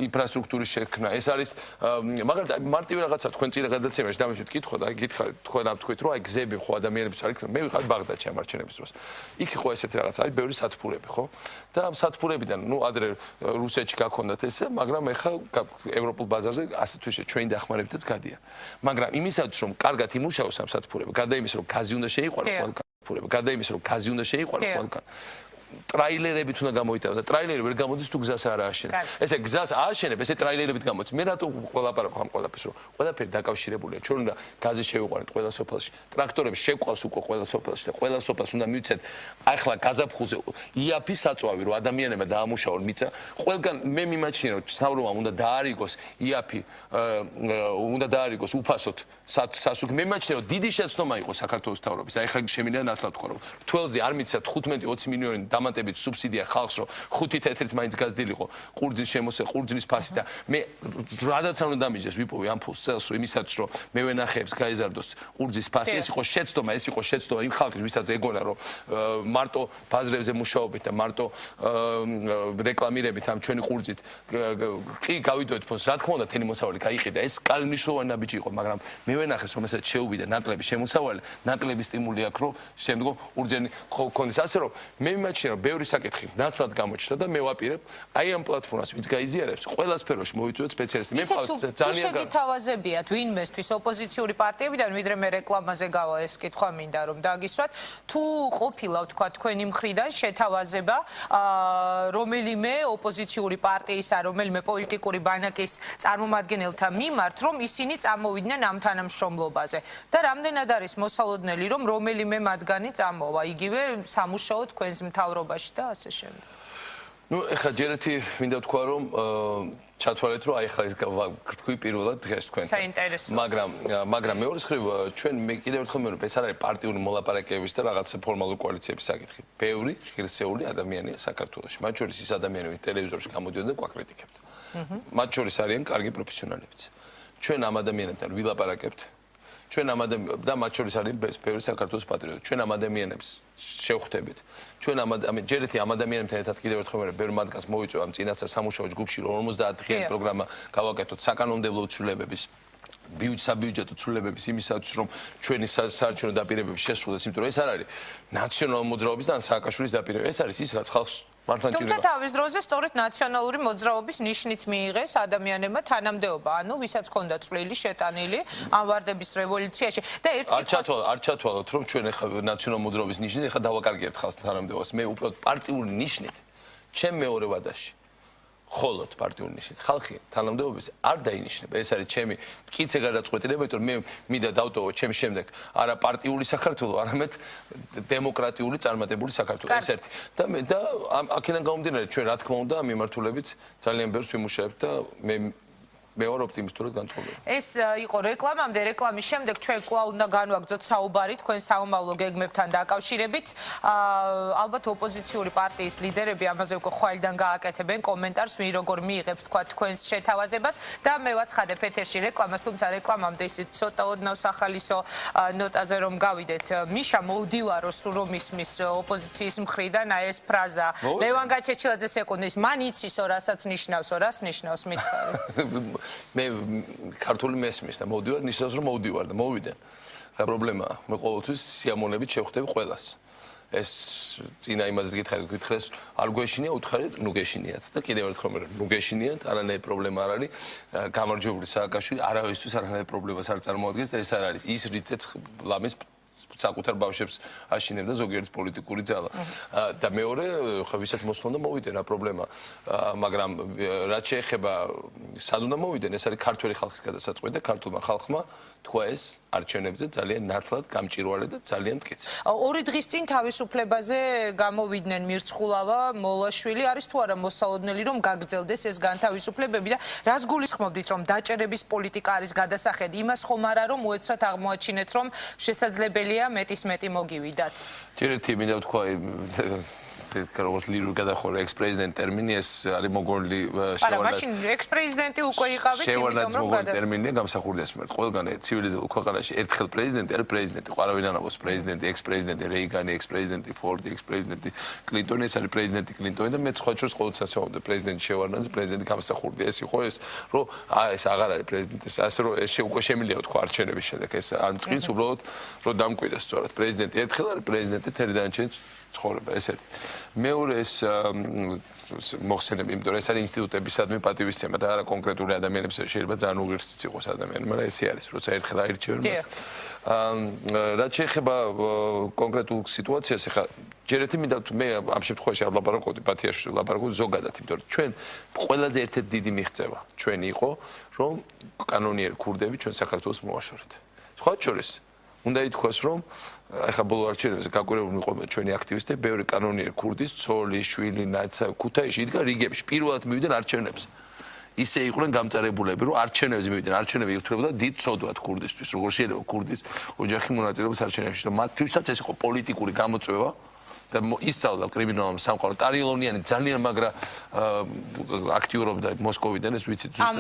ინფრასტრუქტურის შექმნა ეს არის მაგრამ მარტივი რაღაცა თქვენ წინა გადაცემაში დამიშვით კითხვა და გითხარით თქვენ ამ თქვით რომ აი გზები ხო ადამიანებს არ იქნება მე ვიყავ ბაღდადში ამ არჩევნების დროს იქ იყო ესეთი რაღაცა არის ბევრი სათბურები ხო და ამ სათბურებიდან ნუ ადრე რუსეთში გაქონდათ ესე მაგრამ ეხლა ევროპულ ბაზარზე ასე თუ ისე ჩვენი დახმარებითაც გადიან მაგრამ იმისაც რომ კარგად იმუშაოს ამ სათბურები გარდა იმის რომ გაზი უნდა შეიყვანოს ყველგან სათბურები გარდა იმის რომ გაზი უნდა შეიყვანოს ყველგან ტრაილერებით უნდა გამოიტანო და ტრაილერი ვერ გამოდის თუ გზას არ ააშენებ. ესე გზას ააშენებ, ესე ტრაილერებით გამოდის. მე რატო ყველაფერი ამ ყველაფერს რომ ყველაფერი დაკავშირებულია. ჩვენ უნდა გაზი შევიყვანოთ ყველა სოფელში. ტრაქტორები შევყავს უკვე ყველა სოფელში და ყველა სოფელს უნდა მივცეთ ახლა გაზაფხულზე იაფი საწვავი რომ ადამიანებმა დაამუშაონ მიწა. ყველგან მე მიმაჩნია რომ საუბრობამ უნდა დაარიგოს იაფი უნდა დაარიგოს უფასოდ სასუქი. მე მიმაჩნია რომ დიდი შეცდომა იყო საქართველოს მთავრობის. აი ხა შემიძლია ნათლად თქვა რომ თველზე არ მიცეთ 15-20 მილიონი დამატებით სუბსიდია ხალხს რომ 5 თეთრით მაინც გაზრდილიყო ყურძნის შემოსე ყურძნის ფასი და მე რადაც არ უნდა დამიჯდეს ვიპოვე ამ ფულს წელს რომ იმისაც რომ მე ვენახებს გაიზარდოს ყურძნის ფასი ეს იყო შეცდომა იმ ხალხის ვისაც ეგონა რომ მარტო ბაზრებზე მუშაობით და მარტო რეკლამირებით ამ ჩვენი ყურძით კი გავიდოეთ ფონს რა თქმა უნდა თენი მოსავალი გაიყიდა ეს კალი მნიშვნელოვანი ნაბიჯი იყო მაგრამ მე ვენახებს რომ ესაც შეუვიდა ნაკლები შემოსავალი ნაკლები სტიმული აქვს რომ შემდგომ ყურძენი ქონდეს ასე რომ მე მიმაჩნია რომ ბევრი საკითხი ნათლად გამოჩნდა და მე ვაპირებ აი ამ პლატფორმას ვინც გაიზიარებს ყველა სფეროში მოიწვიოთ სპეციალისტი მე მყავს ძალიან შეგითავაზებიათ ვინმესთვის ოპოზიციური პარტიებიდან ვიდრე მე რეკლამაზე გავა ეს კითხვა მინდა რომ დაგისვათ თუ ყოფილა თქვა თქვენი მხრიდან შეთავაზება რომელიმე ოპოზიციური პარტიისა რომელიმე პოლიტიკური ბანაკის წარმომადგენელთა მიმართ რომ ისინი წამოვიდნენ ამ თანამშრომლობაზე და რამდენად არის მოსალოდნელი რომ რომელიმე მათგანი წამოვა იგივე სამუშაო თქვენს მთავრობაში და ასე შემდეგ. ნუ ეხლა ჯერეთი მინდა ვთქვა რომ ჩათვალეთ რომ აი ხა ეს თქვი პირველად დღეს თქვენთან. საინტერესო. მაგრამ მეორე მხრივ ჩვენ მე კიდევ ერთხელ მე ეს არ არის პარტიული მოლაპარაკებების და რაღაცა ფორმალური კოალიციების საკითხი. ბევრი ღირსეული ადამიანია საქართველოში. მათ შორის ის ადამიანები ტელევიზორში გამოდიოდნენ და გვაკრიტიკებთ. მათ შორის არიან კარგი პროფესიონალებიც. ჩვენ ამ ადამიანებთან ვილაპარაკებთ. ჩვენ ამ და მათ შორის არის ბევრი საქართველოს პატრიოტი. ჩვენ ამ ადამიანებს შევხვდებით. ჩვენ ჯერეთი ამ ადამიანებთან ერთად კიდევ ერთხელ მე ბევრ მათგანს მოვიწვევ ამ წინასწარ სამუშაო ჯგუფში რომ 50 დღიანი პროგრამა გავაკეთოთ საკანონმდებლო ცვლილებების საბიუჯეტო ცვლილებების იმისათვის რომ ჩვენი საარჩევნო დაპირებები შესრულდეს, იმიტომ რომ ეს არ არის ნაციონალური მოძრაობის და სააკაშვილის დაპირება. ეს არის ის რაც ხალხს თუმცა თავის დროზე სწორედ ნაციონალური მოძრაობის ნიშნით მიიღეს ადამიანებმა თანამდებობა, ანუ ვისაც ჰქონდა წვლილი შეტანილი ამ ვარდების რევოლუციაში და არ ჩათვალოთ რომ ჩვენ ახლა ნაციონალური მოძრაობის ნიშნით ახლა დავაკარგებთ ხალხს თანამდებობას. მე უბრალოდ პარტიული ნიშნით ჩემ მეორე ვადაში ხოლოდ პარტიული ნიშნით ხალხი თანამდებობის არ დაინიშნება. ეს არის ჩემი მტკიცე გადაწყვეტილება, იმიტომ რომ მე მინდა დავტოვო ჩემ შემდეგ არა პარტიული საქართველო, არამედ დემოკრატიული წარმატებული საქართველო. ეს ერთი. და აქედან გამომდინარე ჩვენ რა თქმა უნდა ამ მიმართულებით ძალიან ბევრს ვიმუშავებთ და მე ვარ ოპტიმისტურად განწყობილი. ეს იყო რეკლამამდე, რეკლამის შემდეგ ჩვენ კვლავ უნდა განვაგრძოთ საუბარი თქვენ საომავლო გეგმებთან დაკავშირებით. ალბათ ოპოზიციური პარტიის ლიდერები ამაზე უკვე ხვალიდან გააკეთებენ კომენტარს, ვინ როგორ მიიღებს თქვა თქვენს შეთავაზებას და მე ვაცხადებ ეთერში რეკლამას, თუმცა რეკლამამდე ისიც ცოტა ოდნავ სახალისო ნოტაზე რომ გავიდეთ. მიშა მოვდივარო სულ რომ ისმის ოპოზიციის მხრიდან აი ეს ფრაზა ლევან გაჩეჩილაძეს ეკუთვნის, მან იცისო რასაც ნიშნავსო, რას ნიშნავს მითხარი? მე ქართული მესმის და მოვდივარ, ნიშნავს რომ მოვდივარ და მოვიდენ. რა პრობლემაა? მე ყოველთვის სიამოვნებით შევხვდები ყველას. ეს წინა იმაზე გითხრეს, არ გვეშინია, უთხარი, ნუ გეშინიათ და კიდევ ერთხელ მე ნუ გეშინიათ, არანაირი პრობლემა არ არის. გამარჯვებული სააკაშვილი არავისთვის არანაირი პრობლემას არ წარმოადგენს და ეს არ არის ის რითაც ლამის საკუთარ ბავშვებს აშინებდა ზოგიერთი პოლიტიკური ძალა. და მეორე, ხო ვისაც მოსვლან და მოვიდენ რა პრობლემა. მაგრამ რაც შეეხება სად უნდა მოვიდენ, ეს არის ქართველი ხალხის გადასაწყვეტი და ქართულმა ხალხმა თქვა ეს არჩევნებზე ძალიან ნათლად გამჭირვალე და ძალიან მტკიცე. ორი დღის წინ თავისუფლებაზე გამოვიდნენ მირცხულავა, მოლაშვილი, არის თუ არა მოსალოდნელი რომ გაგრძელდეს ეს განთავისუფლებები და რას გულისხმობდით რომ დაჭერების პოლიტიკა არის გადასახედი, იმას ხომ არა რომ უეცრად აღმოაჩინეთ რომ შესაძლებელია მეტის მეტი მოგივიდათ. ჯერეთი მინდა ვთქვა როგორც ლირული გადახურვა ექს-პრეზიდენტ ტერმინი ეს არის მოგონილი არა მაშინ ექს-პრეზიდენტი უკვე იყავით შევარდნაძის მოგონილი ტერმინია გამსახურდეს მერტ ყველგან ცივილიზებულ ქვეყანაში ერთხელ პრეზიდენტი არის პრეზიდენტი ყარავინ ანაბოს პრეზიდენტი ექს-პრეზიდენტი რეიგანი ექს-პრეზიდენტი ფორდი ექს-პრეზიდენტი კლინტონი ეს არის პრეზიდენტი კლინტონი და მე სხვა შორს ყოველთვის ასე ვამბობ პრეზიდენტი შევარდნაძე პრეზიდენტი გამსახურდი ეს იყო ეს რომ ეს აღარ არის პრეზიდენტი ასე რომ ეს უკვე შემიძლია თქვა არჩევნების შემდეგ ეს არ წყის უბრალოდ რომ დამკვიდროს სწორად პრეზიდენტი ერთხელ არის პრეზიდენტი თერი დანარჩენი ცხოვრება ეს ერთი. მეორე ეს მოხსენები, იმიტომ რომ ეს არის ინსტიტუტებისადმი პატივისცემა და არა კონკრეტული ადამიანებს შეიძლება ძალიან უღირსიც იყოს ადამიანი, მაგრამ ესე არის, როცა ერთხელ აირჩევენ მას. რაც შეეხება კონკრეტულ სიტუაციას, ეხლა ჯერეთი მინდა მე ამ შემთხვევაში არ ვლაპარაკობდი ბათიაშვილს, ვლაპარაკობდი ზოგადად, იმიტომ რომ ჩვენ ყველაზე ერთ-ერთი დიდი მიღწევა ჩვენ იყო, რომ კანონიერი ქურდები ჩვენ საქართველოს მოვაშორეთ. სხვა შორის უნდა ითქვას, რომ ეხლა ბოლო არჩევნებზე გაკვირვებული იყო ჩვენი აქტივისტები, ბევრი კანონიერი ქურდის, ცოლი, შვილი, ნაცა, ქუთაისში იდგა რიგებში, პირველად მივიდნენ არჩევნებზე. ისე იყვნენ გამწარებულები, რომ არჩევნებზე მივიდნენ, არჩევნები ირთვლებოდა დიდ ცოდვად ქურდისთვის, როგორ შეიძლება ქურდის ოჯახი მონაწილეობს არჩევნებში და მათთვისაც ეს იყო პოლიტიკური გამოწვევა. და ისწავლა კრიმინალურ სამყარო ტარიელონიანი ძალიან მაგრა აქტიურობდა მოსკოვიდან ეს ვიცით ზუსტად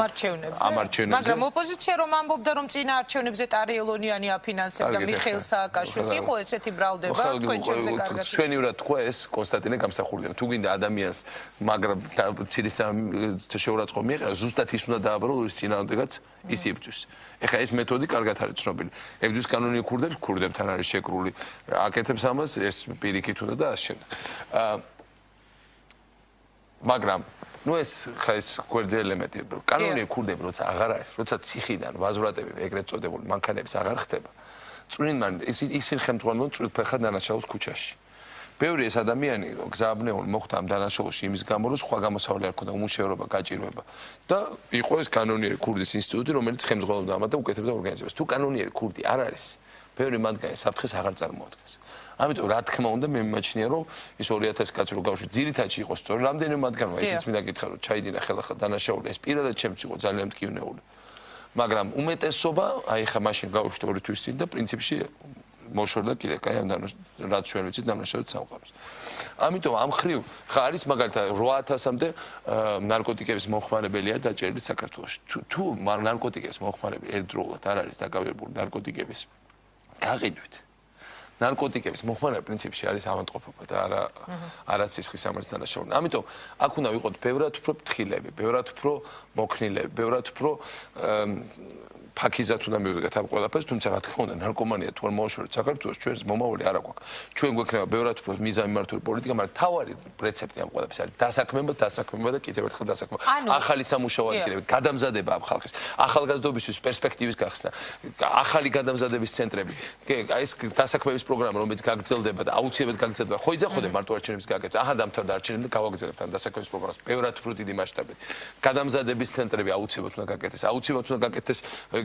ამ არჩევნებზე მაგრამ ოპოზიცია რომ ამბობდა რომ წინა არჩევნებზე ტარიელონიანი აფინანსებდა მიხეილ სააკაშვილს იყო ესეთი ბრალდება თქვენ ჩვენზე კარგად ჩვენივრად თქვა ეს კონსტანტინე გამსახურდია თუ გინდა ადამიანს მაგრამ ცირის შეურაცხყოფა მიიღება ზუსტად ის უნდა დააბარო ის წინააღმდეგაც ის იბრძვის ეხლა ეს მეთოდი კარგად არის ცნობილი ებრძვის კანონიერ ქურდებს ქურდებთან არის შეკრული აკეთებს ამას ეს პირიქით უნდა და ასე შემდეგ მაგრამ ну ეს ხა ეს გვერდზე ელემენტი კანონიერ ქურდები როცა აღარ არის როცა ციხიდან ვაზვრატები ეგრეთ წოდებული მანქანების აღარ ხდება წვრილმან ისინი ხელმძღვანელობენ წვრილფეხად დანაშაულს ქუჩაში ბევრი ეს ადამიანი გზააბნეული მოხდა ამ დანაშაულში იმის გამო რომ სხვა გამოსავალი არ ქონდა უმუშევრობა გაჭირვება და იყო ეს კანონიერი ქურდის ინსტიტუტი რომელიც ხელმძღვანელობდა ამათ და უკეთებდა ორგანიზებას თუ კანონიერი ქურდი არ არის ბევრი მათგანი საფრთხეს აღარ წარმოადგენს ამიტომ რა თქმა უნდა მე მიმაჩნია რომ ის 2000 კაცი რო გავშვი ძირითადში იყო სწორი რამდენიმე მათგანმა ისიც მინდა გითხრა რომ ჩაიდინა ხელახლა დანაშაული ეს პირადად ჩემს იყო ძალიან მტკივნეული მაგრამ უმეტესობა აი ხა მაშინ გავშვი 2 თვის წინ და პრინციპში მოშორდა კიდე კაი ამ რაც ჩვენ ვიცით დამნაშავედ სამყაროს. ამიტომ ამ ხრივ ხა არის მაგალითად 8000-მდე ნარკოტიკების მომხმარებელია დაჭერილი საქართველოში. თუ ნარკოტიკების მომხმარებელი ერთდროულად არ არის დაკავებული ნარკოტიკების გაყიდვით. ნარკოტიკების მომხმარება პრინციპში არის ავადმყოფობა და არა სისხლის სამართლის დანაშაული. ამიტომ აქ უნდა ვიყოთ ბევრად უფრო ფრთხილები, ბევრად უფრო მოქნილები, ბევრად უფრო ფაქიზად უნდა მივიღეთ ამ ყველაფერს, თუმცა რა თქმა უნდა, ნარკომანია თუ არ მოაშორეთ საქართველოს, ჩვენს მომავალი არ აქვს. ჩვენ გვექნება ბევრად უფრო მიზანმიმართული პოლიტიკა, მაგრამ თავარი რეცეპტი ამ ყველაფერს არის დასაქმება და კიდევ ერთხელ დასაქმება. ახალი სამუშაო აკეთება, გადამზადება ამ ხალხის, ახალგაზრდობისთვის პერსპექტივის გახსნა, ახალი გადამზადების ცენტრები. აი ეს დასაქმების პროგრამა, რომელიც გაგრძელდება და აუცილებლად გაგრძელდება. ხო იძახოდე მარტო არჩევნების გაკეთება. ახლა დამთავრდა არჩევნები და გავაგრძელებთ ამ დასაქმების პროგრამას. ბევრად უფრო დიდი მასშტაბით. გადამზადების ცენტრები აუცილებლად უნდა გაკეთდეს. აუცილებლად უნდა გაკეთდეს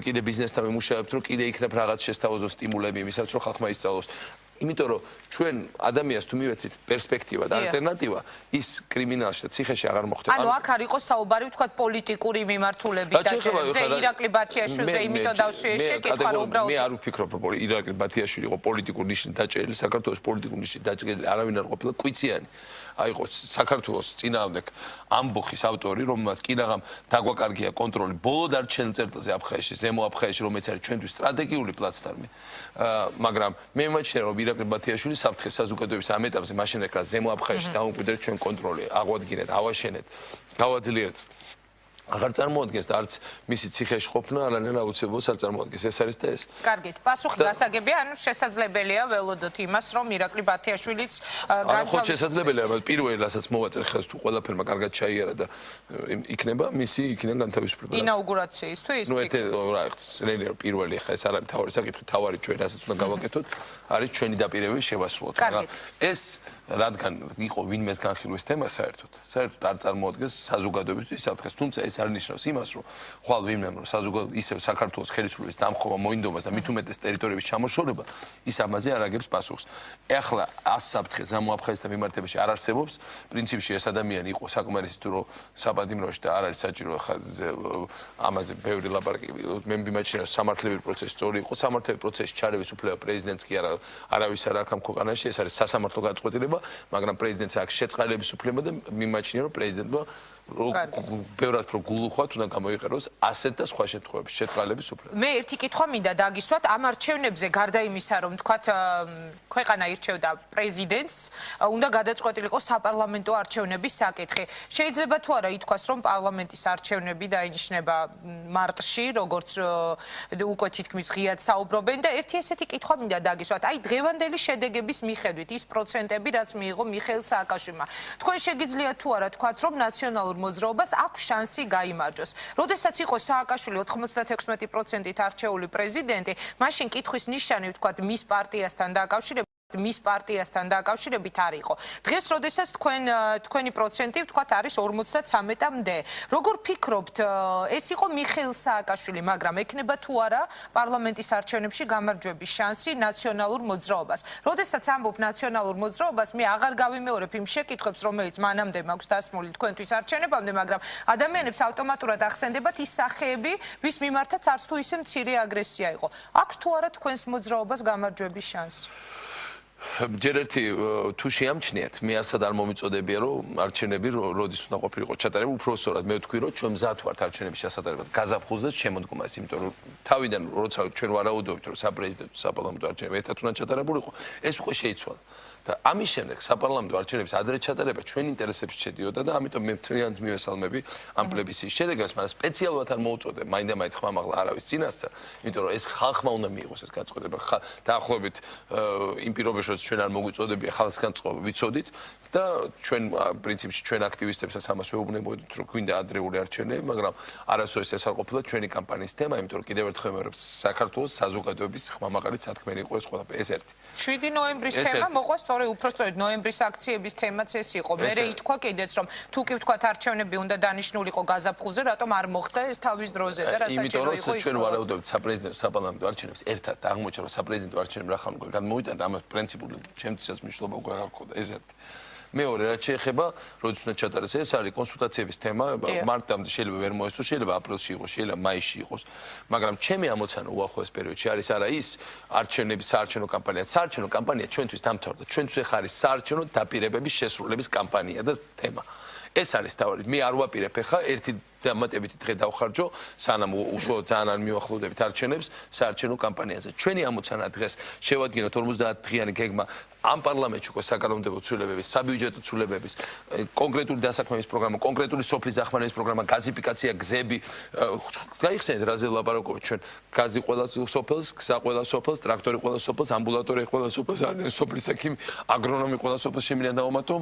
კიდე ბიზნესთან მიმუშავებთ, რომ კიდე იქნებ რაღაც შესთავაზო სტიმულები იმისაც, რომ ხალხმა ისწავლოს. იმიტომ რომ ჩვენ ადამიანს თუ მივეცით პერსპექტივა და ალტერნატივა, ის კრიმინალში და ციხეში აღარ მოხდება. ანუ აქ არ იყო საუბარი ვთქვათ პოლიტიკური მიმართულებით დაჭერებზე ირაკლი ბათიაშვილზე, იმიტომ დავსვი ეს შეკითხვა რომ უბრალოდ მე არ ვფიქრობ, რომ ირაკლი ბათიაშვილი იყო პოლიტიკური ნიშნით დაჭერილი, საქართველოს პოლიტიკური ნიშნით დაჭერილი არავინ არ ყოფილა კვიციანი. აი იყო საქართველოს წინააღმდეგ ამბოხის ავტორი, რომელმაც კინაღამ დაგვაკარგია კონტროლი ბოლო დარჩენილ წერტილზე აფხაზეთში, ზემო აფხაზეთში, რომელიც არის ჩვენთვის სტრატეგიული პლაცდარმი. მაგრამ მე მიმაჩნია, რომ ირაკლი ბათიაშვილი საფრთხეს საზოგადოების ამ ეტაპზე მაშინ ეკრა ზემო აფხაზეთში დაუმკვიდრეთ ჩვენ კონტროლი, აღვადგინეთ, ავაშენეთ, გავაძლიერეთ აღარ წარმოადგენს და არც მისი ციხეში ყოფნა არანაირ აუცილებლობას არ წარმოადგენს. ეს არის და ეს. კარგით, პასუხი გასაგებია, ანუ შესაძლებელია ველოდოთ იმას, რომ ირაკლი ბათიაშვილიც განთავისუფლდეს. შესაძლებელია, მაგრამ პირველი რასაც მოვაწერ ხელს თუ ყველაფერმა კარგად ჩაიარა და იქნება მისი იქიდან განთავისუფლება. ინაუგურაციისთვის? ნუ რეალია პირველი ხა ეს არ არის თავი საკითხი, თავი ჩვენ რასაც უნდა გავაკეთოთ, არის ჩვენი დაპირებების შევასრულოთ. მაგრამ ეს რადგან იყო ვინმეს განხილვის თემა საერთოდ არ წარმოადგენს საზოგადოებისთვის საფრთხეს. თუმცა ეს არ ნიშნავს იმას, რომ ხვალ ვინმემ რომ საზოგადოება ისევ საქართველოს ხელისუფლების დამხობა მოინდომას და მით უმეტეს ტერიტორიების ჩამოშორება, ის ამაზე არ აგებს პასუხს. ეხლა 100 საფრთხეს ამ აფხაზთა მიმართებაში არ არსებობს. პრინციპში ეს ადამიანი იყო საკმარისი თუ რომ საბადიმროში და არ არის საჭირო ხა ამაზე ბევრი ლაპარაკი. მე მიმაჩნია სამართლებრივი პროცესი სწორი იყო. სამართლებრივი პროცესში ჩარევის უფლება პრეზიდენტს კი არავის არ აქვს ამ ქვეყანაში. ეს არის სასამართლო გადაწყვეტილება, მაგრამ პრეზიდენტს აქვს შეწყალების უფლება და მიმაჩნია რომ პრეზიდენტმა ბევრად რო გულუხვად უნდა გამოიყენოს ასეთ და სხვა შემთხვევებში შეწყალების უფლება. მე ერთი კითხვა მინდა დაგისვათ ამ არჩევნებზე გარდა იმისა რომ თქვათ ქვეყანა ირჩევდა პრეზიდენტს უნდა გადაწყვეტილიყო საპარლამენტო არჩევნების საკითხი. შეიძლება თუ არა ითქვას რომ პარლამენტის არჩევნები დაინიშნება მარტში როგორც უკვე თითქმის ღიად საუბრობენ და ერთი ესეთი კითხვა მინდა დაგისვათ. აი დღევანდელი შედეგების მიხედვით ის პროცენტები რაც მიიღო მიხეილ სააკაშვილმა. თქვენ შეგიძლიათ თუ არა თქვათ რომ ნაციონალურ მოძრაობას აქვს შანსი გაიმარჯვოს. როდესაც იყო სააკაშვილი 96% არჩეული პრეზიდენტი, მაშინ კითხვის ნიშანი ვთქვათ მის პარტიასთან დაკავშირებით არ იყო. დღეს როდესაც თქვენი პროცენტი ვთქვათ არის 53-მდე. როგორ ფიქრობთ, ეს იყო მიხეილ სააკაშვილი, მაგრამ ექნება თუ არა პარლამენტის არჩევნებში გამარჯვების შანსი ნაციონალურ მოძრაობას. როდესაც ამბობ ნაციონალურ მოძრაობას, მე აღარ გავიმეორებ იმ შეკითხვებს, რომელიც მანამდე მაქვს დასმული თქვენთვის არჩევნებამდე, მაგრამ ადამიანებს ავტომატურად ახსენდებათ ის სახეები, ვის მიმართაც არც თუ ისე მცირე აგრესია იყო. აქვს თუ არა თქვენს მოძრაობას გამარჯვების შანსი? ჯერ ერთი თუ შეამჩნიათ, მე არც არ მომიწოდებია რომ არჩევნები როდის უნდა ყოფილიყო ჩატარებული, უფრო სწორად მე ვთქვი რომ ჩვენ მზად ვართ არჩევნების ჩასატარებლად გაზაფხულზეც შემოდგომას, იმიტომ რომ თავიდან როცა ჩვენ ვარაუდობთ რომ საპრეზიდენტო საპარლამენტო არჩევნები ერთად უნდა ჩატარებულიყო, ეს უკვე შეიცვალა. და ამის შემდეგ საპარლამენტო არჩევნების ადრე ჩატარება ჩვენ ინტერესებში შედიოდა და ამიტომ მე მთლიანად მივესალმები ამ პლებისციტის შედეგებს, მაგრამ სპეციალურად არ მოუწოდე მაინდა-მაინც ხმამაღლა არავის წინასწარ, იმიტომ რომ ეს ხალხმა უნდა მიიღოს ეს გადაწყვეტილება. დაახლოებით იმ პირობებში როცა ჩვენ არ მოგვიწოდებია ხალხისგან წყობა ვიცოდით და ჩვენ პრინციპში ჩვენ აქტივისტებსაც ამას ვეუბნებოდით რომ გვინდა ადრეული არჩევნები, მაგრამ არასოდეს ეს არ ყოფილა ჩვენი კამპანიის თემა, იმიტომ რომ კიდევ ერთხელ ვიმეორებ საქართველოს საზოგადოების ხმამაღალი სათქმელი იყო ეს ყველაფერი. ეს ერთი. 7 ნოემბრის თემა მოყვა სწორედ უпростоრედ ნოემბრის აქციების თემაც ეს იყო. მე ითქვა კიდეც რომ თუ კი ვთქვათ არჩევნები უნდა დანიშნულიყო გაზაფხულზე, რატომ არ მოხდა ეს თავის დროზე და რა საჭირო იყო ის? ჩვენ ვარაუდობთ საპრეზიდენტო საპარლამენტო არჩევნებს ერთად და აღმოჩნდა რომ საპრეზიდენტო არჩევნები რა ხან უკვე გადმოვიტანდა, ამას პრინციპულად ჩემთვისაც მნიშვნელობა უკვე არ აქვს ეს ერთი. მეორე რაც შეეხება, როდის უნდა ჩატარდეს ეს არის კონსულტაციების თემა, მარტამდე შეიძლება ვერ მოესწრო, შეიძლება აპრილში იყოს, შეიძლება მაისში იყოს, მაგრამ ჩემი ამოცანა უახლოეს პერიოდში არის არა ის არჩევნების საარჩევნო კამპანია, საარჩევნო კამპანია ჩვენთვის დამთავრდა, ჩვენთვის ახლა არის საარჩევნო დაპირებების შესრულების კამპანია და თემა. ეს არის თავი. მე არ ვაპირებ ახლა ერთი დამატებითი დღე დავხარჯო, სანამ უშუალოდ ძალიან არ მივახლოვდებით არჩევნებს საარჩევნო კამპანიაზე. ჩვენი ამოცანა დღეს შევადგინოთ 50 დღიანი გეგმა ამ პარლამენტში უკვე საკანონმდებლო ცვლილებების, საბიუჯეტო ცვლილებების, კონკრეტული დასაქმების პროგრამა, კონკრეტული სოფლის ახმარების პროგრამა, გაზიფიკაცია, გზები. გაიხსენეთ რაზე ვლაპარაკობთ ჩვენ? გაზი ყველა სოფელს, გზა ყველა სოფელს, ტრაქტორი ყველა სოფელს, ამბულატორია ყველა სოფელს, სოფლის ექიმი, აგრონომი ყველა სოფელს შემიძლია დავუმატო.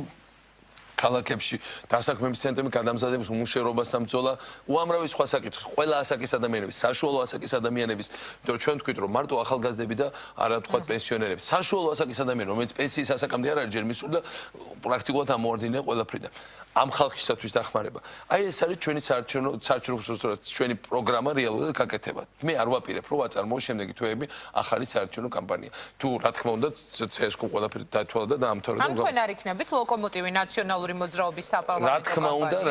ქალაქებში დასაქმების ცენტრები გადამზადების უმუშევრობასთან ბრძოლა, უამრავი სხვა საკითხი, ყველა ასაკის ადამიანების, საშუალო ასაკის ადამიანების, იმიტომ რომ ჩვენ ვთქვით რომ მარტო ახალგაზრდები და არა თქვათ პენსიონერები, საშუალო ასაკის ადამიანი, რომელიც პენსიის ასაკამდე არ არის ჯერ მისული და პრაქტიკულად ამოვარდინია ყველაფრიდან. ამ ხალხისათვის დახმარება. აი ეს არის ჩვენი საარჩევნო ჩვენი პროგრამა რეალურად გაკეთება. მე არ ვაპირებ რომ ვაწარმოო შემდეგი თვეები ახალი საარჩევნო კამპანია. თუ რა თქმა უნდა CSK-მ ყველაფერი დაეთვალა და დაამთავრა. ამ თქვენ არ იქნებით ლოკომოტივი ნაციონალური მოძრაობის საპარლამენტო.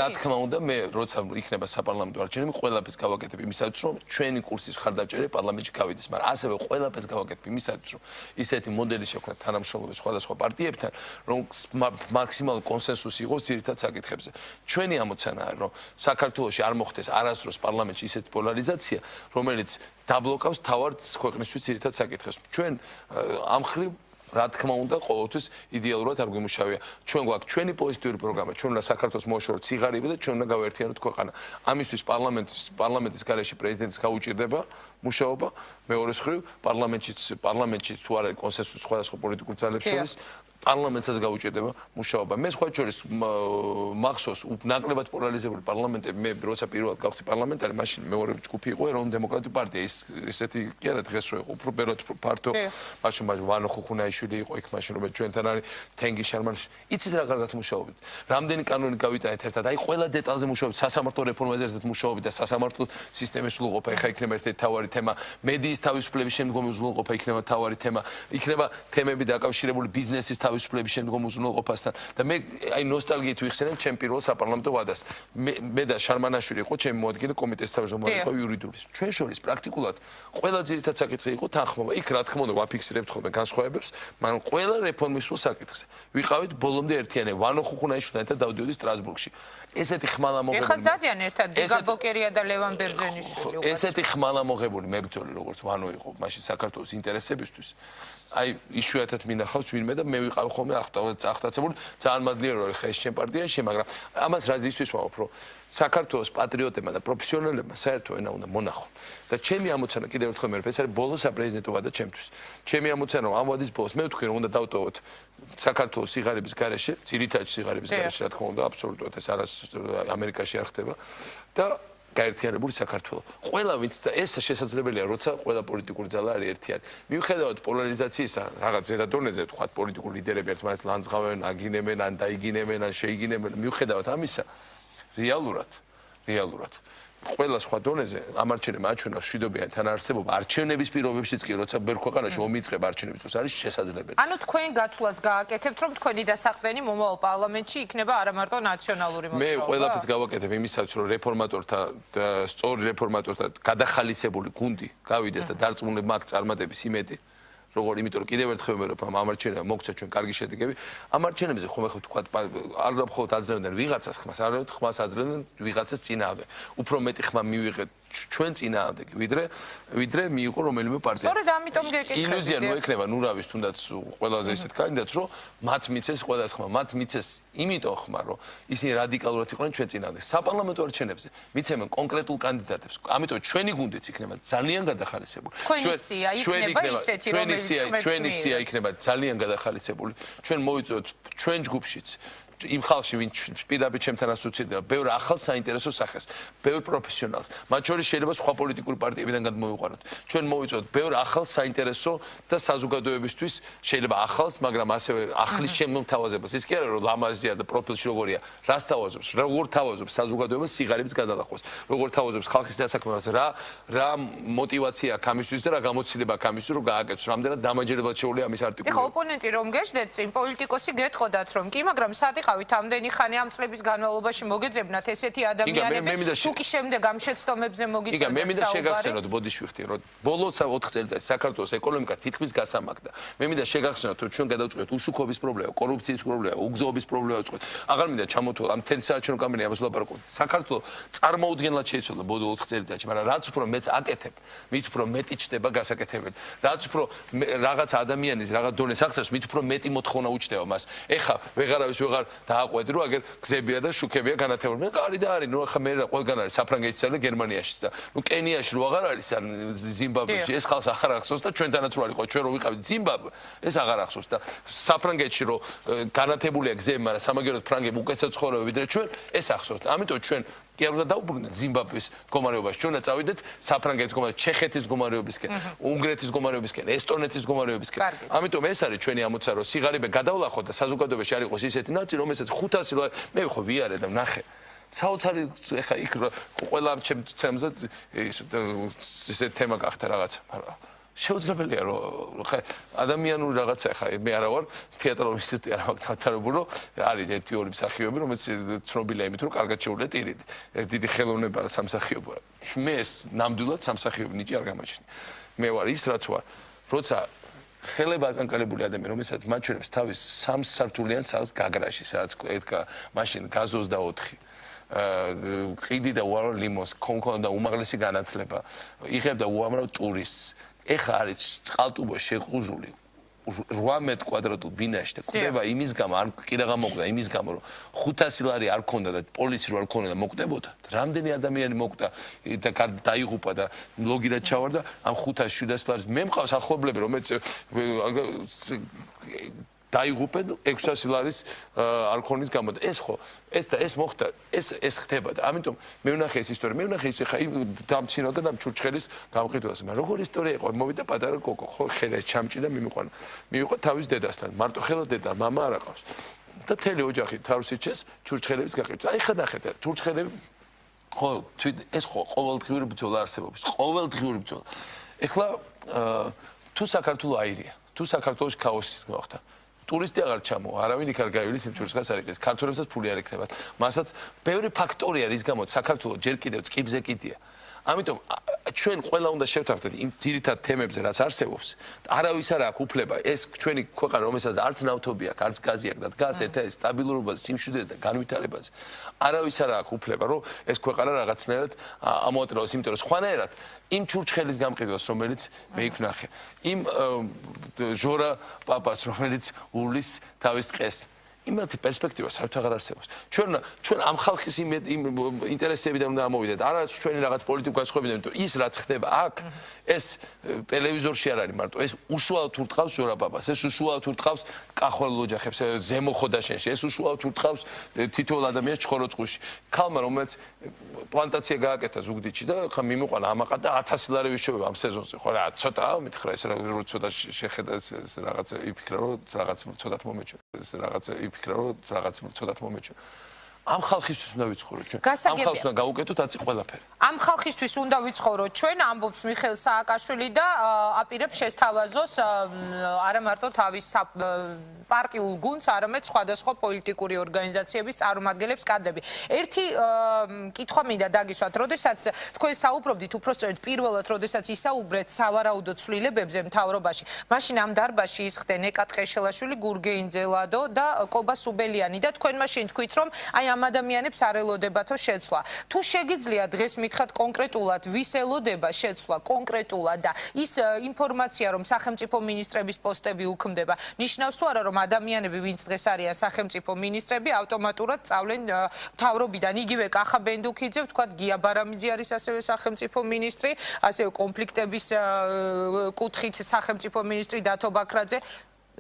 რა თქმა უნდა, მე როცა იქნება საპარლამენტო არჩევნები, ყველაფერს გავაკეთებ იმისათვის, რომ ჩვენი კურსის მხარდამჭერე პარლამენტში გავიდეს, მაგრამ ასევე ყველაფერს გავაკეთებ იმისათვის, რომ ისეთი მოდელი შექმნათ თანამშრომლობის სხვადასხვა პარტიებთან, რომ მაქსიმალური კონსენსუსი იყოს ძირითად საკითხებზე. ჩვენი ამოცანა არის, რომ საქართველოში არ მოხდეს არასდროს პარლამენტში ისეთი პოლარიზაცია, რომელიც დაბლოკავს თავად ქვეყნისთვის ძირითად საკითხებს. ჩვენ ამ ხრივ რა თქმა უნდა, ყოველთვის იდეალურად არ გვიმუშავია. ჩვენ გვაქვს ჩვენი პოზიტიური პროგრამა, ჩვენ უნდა საქართველოს მოაშოროთ სიღარიბე და ჩვენ უნდა გავერთიანოთ ქვეყანა. ამისთვის პარლამენტის გარეშე პრეზიდენტის გაუჭირდება მუშაობა, მეორე მხრივ პარლამენტში თუ არ არის კონსენსუსი სხვადასხვა პოლიტიკურ ძალებს შორის პარლამენტსაც გაუჭირდება მუშაობა. მე სხვა შორის მახსოვს ნაკლებად პოლარიზებული პარლამენტები, მე როცა პირველად გავხდი პარლამენტარი, მაშინ მეორე ჯგუფი იყო ეროვნული დემოკრატიული პარტია. ისეთი კი არა დღეს რო იყო, უფრო ბევრად ფართო. მაშინ ვანო ხუხუნაიშვილი იყო იქ, მაშინ რომ ჩვენთან არის თენგი შარმანიშვილი. იცით რა კარგად მუშაობთ. რამდენი კანონი გავიტანეთ ერთად, აი ყველა დეტალზე მუშაობთ, სასამართლო რეფორმაზე ერთად მუშაობთ და სასამართლო სისტემის სრულყოფა ეხა იქნება ერთ-ერთი თავარი თემა. მედიის თავისუფლების შემდგომი უზრუნველყოფა იქნება თავარი თემა. იქნება თემები დაკავშირებული ბიზნესის თავისუფლების შემდგომ უზრუნველყოფასთან და მე აი ნოსტალგიით ვიხსენებ ჩემ პირველ საპარლამენტო ვადას. მე და შარმანაშვილი იყო ჩემი მოადგილე კომიტეტის თავმჯდომარე იყო იურიდიულის. ჩვენ შორის პრაქტიკულად ყველა ძირითად საკითხი იყო თანხმობა. იქ რა თქმა უნდა ვაფიქსირებთ ხოლმე განსხვავებებს, მაგრამ ყველა რეფორმის სულ საკითხზე. ვიყავით ბოლომდე ერთიანი ვანო ხუხუნაიშვილთან ერთად დავდიოდი სტრასბურგში. ესეთი ხმალამოღებული. ეხაც დადიან ერთად გიგა ბოკერია და ლევან ბერძენიშვილი. ესეთი ხმალამოღებული მებრძოლი როგორც ვანო იყო მაშინ საქართველოს ინტერესებისთვის. აი იშვიათად მინახავს ვინმე და მე ვიყავ ხოლმე აღტაცებული ძალიან მადლიერო არის ხა ეს ჩემ პარტიაში, მაგრამ ამას რა ზისთვის ვამბობ, რომ საქართველოს პატრიოტებმა და პროფესიონალებმა საერთო ენა უნდა მონახონ. და ჩემი ამოცანა კიდევ ერთხელ მე ეს არის ბოლო საპრეზიდენტო ვადა ჩემთვის. ჩემი ამოცანა რომ ამ ვადის ბოლოს მე ვთქვი რომ უნდა დავტოვოთ საქართველოს სიღარიბის გარეშე, ძირითადად სიღარიბის გარეშე რა თქმა უნდა, აბსოლუტურად ეს არას ამერიკაში არ ხდება და გაერთიანებული საქართველო. ყველა ვინც და ეს შესაძლებელია, როცა ყველა პოლიტიკური ძალა არის ერთიანი. მიუხედავად პოლარიზაციისა, რაღაც ზედადონეზე თქვა პოლიტიკური ლიდერები ერთმანეთს ლანძღავენ, აგინებენ, ან დაიგინებენ, ან შეიგინებენ, მიუხედავად ამისა, რეალურად ყველა სხვა დონეზე ამარჩევნებმა აჩვენა მშვიდობიანი თანაარსებობა არჩევნების პირობებშიც კი როცა ბევრ ქვეყანაში ომი იწყება არჩევნების დროს არის შესაძლებელი. ანუ თქვენ გათვლას გააკეთებთ რომ თქვენი დასაყრდენი მომავალ პარლამენტში იქნება არა მარტო ნაციონალური მოძრაობა. მე ყველაფერს გავაკეთებ იმისაც რომ რეფორმატორთა და სწორი რეფორმატორთა გადახალისებული გუნდი გავიდეს და დარწმუნებმა აქ წარმატების იმედი. როგორ იმიტომ რომ კიდევ ერთხელ ვიმეორებ ამ ამარჩევნებმა მოგცა ჩვენ კარგი შედეგები. ამარჩევნებზე ხომ ახლა თქვა არ მხოლოდ აძლევდნენ ვიღაცას ხმას, არამედ ხმას აძლევდნენ ვიღაცას წინააღმდეგ. უფრო მეტი ხმა მივიღეთ ჩვენ წინააღმდეგ ვიდრე მიიღო რომელიმე პარტია. სწორედ ამიტომ გეკითხები. ილუზია ნუ ექნება ნურავის თუნდაც ყველაზე ისეთ კანდიდატს რომ მათ მიცეს ყველას ხმა, მათ მიცეს იმიტომ ხმა რომ ისინი რადიკალურად იყვნენ ჩვენ წინააღმდეგ. საპარლამენტო არჩევნებზე მიცემენ კონკრეტულ კანდიდატებს. ამიტომ ჩვენი გუნდიც იქნება ძალიან გადახალისებული. ჩვენი სია იქნება ისეთი ჩვენი სია იქნება ძალიან გადახალისებული. ჩვენ მოვიწოდოთ ჩვენ ჯგუფშიც იმ ხალხში ვინც პირდაპირ ჩემთან ასოცირდება, ბევრ ახალ საინტერესო სახეს, ბევრ პროფესიონალს. მათ შორის შეიძლება სხვა პოლიტიკური პარტიებიდან გადმოვიყვანოთ. ჩვენ მოვიწოდოთ ბევრ ახალ საინტერესო და საზოგადოებისთვის შეიძლება ახალს, მაგრამ ასევე ახლის შემოთავაზებას. ის კი არა რომ ლამაზია და პროფილში როგორია, რას თავაზობს, როგორ თავაზობს საზოგადოებას სიღარიბის გადალახვას, როგორ თავაზობს ხალხის დასაქმებას, რა მოტივაცია აქვს ამისთვის და რა გამოცდილება აქვს ამისთვის, რომ გააკეთოს. რამდენად დამაჯერებლად შეუძლია ამის არტიკულები. ეხლა ოპონენტი რომ გეждდეთ წინ პოლიტიკოსი გეტყოდათ რომ კი, მაგრამ სადიღავით ამდენი ხანი ამ წლების განმავლობაში მოგეძებნათ ესეთი ადამიანები თუ კი შემდეგ ამ შეცდომებზე მოგიწევთ. მე მინდა შეგახსენოთ ბოდიშვიხტი რომ ბოლო 4 წელიწადში საქართველოს ეკონომიკა თითქმის გასამაგდა. მე მინდა შეგახსენოთ რომ ჩვენ გადავწყვეტ უშუქობის პრობლემა, კორუფციის პრობლემა, უგზაობის პრობლემა ვწყვეტ. აღარ მინდა ჩამოთვალ ამ თელი საარჩევნო კამპანია ამას ვლაპარაკობ. საქართველოს წარმოუდგენლად შეიცვალა ბოლო 4 წელიწადში, მაგრამ რაც უფრო მეც აკეთებ, მით უფრო მეტი ჩდება გასაკეთებელი. რაც უფრო რაღაც ადამიანის რაღაც დონეს აღწევს, მით უფრო მეტი მოთხოვნა უჩნდება მას. ეხა ვეღარავის ვეღარ დააყვეთ რომ აგერ გზებია და შუქებია განათებული. კარი და არის, ნუ ახლა მე რა ყველგან არის საფრანგეთში და გერმანიაში და ნუ კენიაში რო აღარ არის ან ზიმბაბვეში ეს ხალხს აღარ ახსოვს და ჩვენთანაც რო არისო ჩვენ რო ვიყავით ზიმბაბვე ეს აღარ ახსოვს და საფრანგეთში რო განათებულია გზები, მაგრამ სამაგეროდ ფრანგები უკეთესად ცხოვრობენ ვიდრე ჩვენ ეს ახსოვს. ამიტომ ჩვენ კი არ უნდა დაუბრუნდეთ ზიმბაბვეს მდგომარეობაში. ჩვენ უნდა წავიდეთ საფრანგეთის მდგომარეობაში, ჩეხეთის მდგომარეობისკენ, უნგრეთის მდგომარეობისკენ, ესტონეთის მდგომარეობისკენ. ამიტომ ეს არის ჩვენი ამოცანა, რომ სიღარიბე გადავლახოთ და საზოგადოებაში არ იყოს ისეთი ნაწილი, რომელსაც 500 მე ხო ვიარე და ვნახე. საოცარი ეხა იქ ყველა ამ ჩემზე ესე თემა გახდა რაღაცა, მაგრამ შეუძლებელია რომ ხა ადამიანური რაღაცა ხა მე არა ვარ თეატრალური ინსტიტუტი არა მაქვს დათარებული რომ არის 1-2 მსახიობი რომელიც ცნობილია იმით რომ კარგად შეუძლია ტირილი ეს დიდი ხელოვნება სამსახიობოა მე ეს ნამდვილად სამსახიობი ნიჭი არ გამაჩნია მე ვარ ის რაც ვარ როცა ხელება აკანკალებული ადამიანი რომელსაც მაჩვენებს თავის 3 სართულიან სახლს გაგრაში სადაც ედგა მაშინ გაზ 24 ყიდი და უამრავ ლიმონს ქონქონდა უმაღლესი განათლება იღებდა უამრავ ტურისტს ეხა არის წყალტუბო შეყუჟული 18 კვადრატულ ბინაში და კვდება იმის გამო, არ კი რა გამოგდა იმის გამო, რომ 500 ლარი არ ქონდა და პოლიცი რო არ ქონდა და მოკდებოდა. რამდენი ადამიანი მოკდა და დაიღუპა და ლოგინად ჩავარდა ამ 500-700 ლარის. მე მყავს ახლობლები, რომელიც დაიღუპენ 600 ლარის არქონის გამო. ეს მოხდა, ეს ხდება და ამიტომ მე ვნახე ეს ისტორია. მე ვნახე ის ხა იმ დამცინო და ამ ჩურჩხელის გამყიდვაზე. მაგრამ როგორ ისტორია იყო? მოვიდა პატარა კოკო, ხო ხელე ჩამჭი და მივიყვა თავის დედასთან. მარტო ხელა დედა, მამა არ აყავს. და თელი ოჯახი თავს იჩეს ჩურჩხელების გაყიდვა. აი ხა ნახეთ, ჩურჩხელები ხო ეს ხო ყოველდღიური ბრძოლა არსებობს. ყოველდღიური ბრძოლა. ეხლა თუ საქართველოს აირია, თუ საქართველოს ქაოსი მოხდა. ტურისტი აღარ ჩამოვა, არავინ იქ არ გაივლის იმ ჩურჩხელს არ იყეს. ქართველებსაც ფული არ ექნებათ. მასაც ბევრი ფაქტორია რის გამოც საქართველოს ჯერ კიდევ წკიბზე კიდია. ამიტომ ჩვენ ყველა უნდა შევთანხმდეთ იმ ძირითად თემებზე, რაც არსებობს. არავის არ აქვს უფლება ეს ჩვენი ქვეყანა, რომელსაც არც ნავთობი აქვს, არც გაზი აქვს და დგას ერთ-ერთ სტაბილურობაზე, სიმშვიდეს და განვითარებაზე. არავის არ აქვს უფლება, რომ ეს ქვეყანა რაღაცნაირად ამოატრევოს, იმიტომ რომ სხვანაირად იმ ჩურჩხელის გამყიდვას, რომელიც მე იქ ვნახე, იმ ჟორა პაპას, რომელიც უვლის თავის ტყეს. იმათი პერსპექტივა საერთოდ აღარ არსებობს. ჩვენ ამ ხალხის იმ ინტერესებიდან უნდა ამოვიდეთ. არა ჩვენი რაღაც პოლიტიკურ განსხვავებიდან, იმიტომ ის რაც ხდება აქ, ეს ტელევიზორში არ არის მარტო. ეს უშუალოდ ურტყავს ჟორაპაპას, ეს უშუალოდ ურტყავს კახვალ ოჯახებს, ზემო ხოდაშენში, ეს უშუალოდ ურტყავს თითოეულ ადამიანს ჩხოროწყუში. ქალმა, რომელიც პლანტაცია გააკეთა ზუგდიდში და ხა მიმოყვანა ამაყა და 1000 ლარი ვიშოვება ამ სეზონზე. ხო რა, ცოტა მითხრა ეს რა ცოტა შეხედა ეს რაღაც იფიქრა რომ რაღაც ცოტათ მომეჩვენა. ეს რაღაც იფიქრა რომ რაღაც ცოტათ მომეჩვენა. ამ ხალხისთვის უნდა ვიცხოვრო ჩვენ. ამ ხალხს უნდა გავუკეთოთ აწი ყველაფერი. ამ ხალხისთვის უნდა ვიცხოვროთ ჩვენ, ამბობს მიხეილ სააკაშვილი და აპირებს შესთავაზოს არა მარტო თავის პარტიულ გუნდს, არამედ სხვადასხვა პოლიტიკური ორგანიზაციების წარმომადგენლებს კადრები. ერთი კითხვა მინდა დაგისვათ, როდესაც თქვენ საუბრობდით უпроსწორედ პირველად, როდესაც ისაუბრეთ სავარაუდო ცვლილებებზე მთავრობაში, მაშინ ამ დარბაზში ისხდნენ ეკა ტყეშელაშვილი, გურგეინ ძელადო და კობა სუბელიანი და თქვენ მაშინ თქვით, რომ აი ამ ადამიანებს არ ელოდებათო შეცვლა. თუ შეგიძლია დღეს მითხრათ კონკრეტულად ვის ელოდება შეცვლა კონკრეტულად და ის ინფორმაცია რომ სახელმწიფო მინისტრების პოსტები უქმდება, ნიშნავს თუ არა რომ ადამიანები ვინც დღეს არიან სახელმწიფო მინისტრები ავტომატურად წავლენ მთავრობიდან. იგივე კახა ბენდუქიძე, ვთქვათ გია ბარამიძე არის ასევე სახელმწიფო მინისტრი, ასევე კონფლიქტების კუთხით სახელმწიფო მინისტრი დათო ბაქრაძე.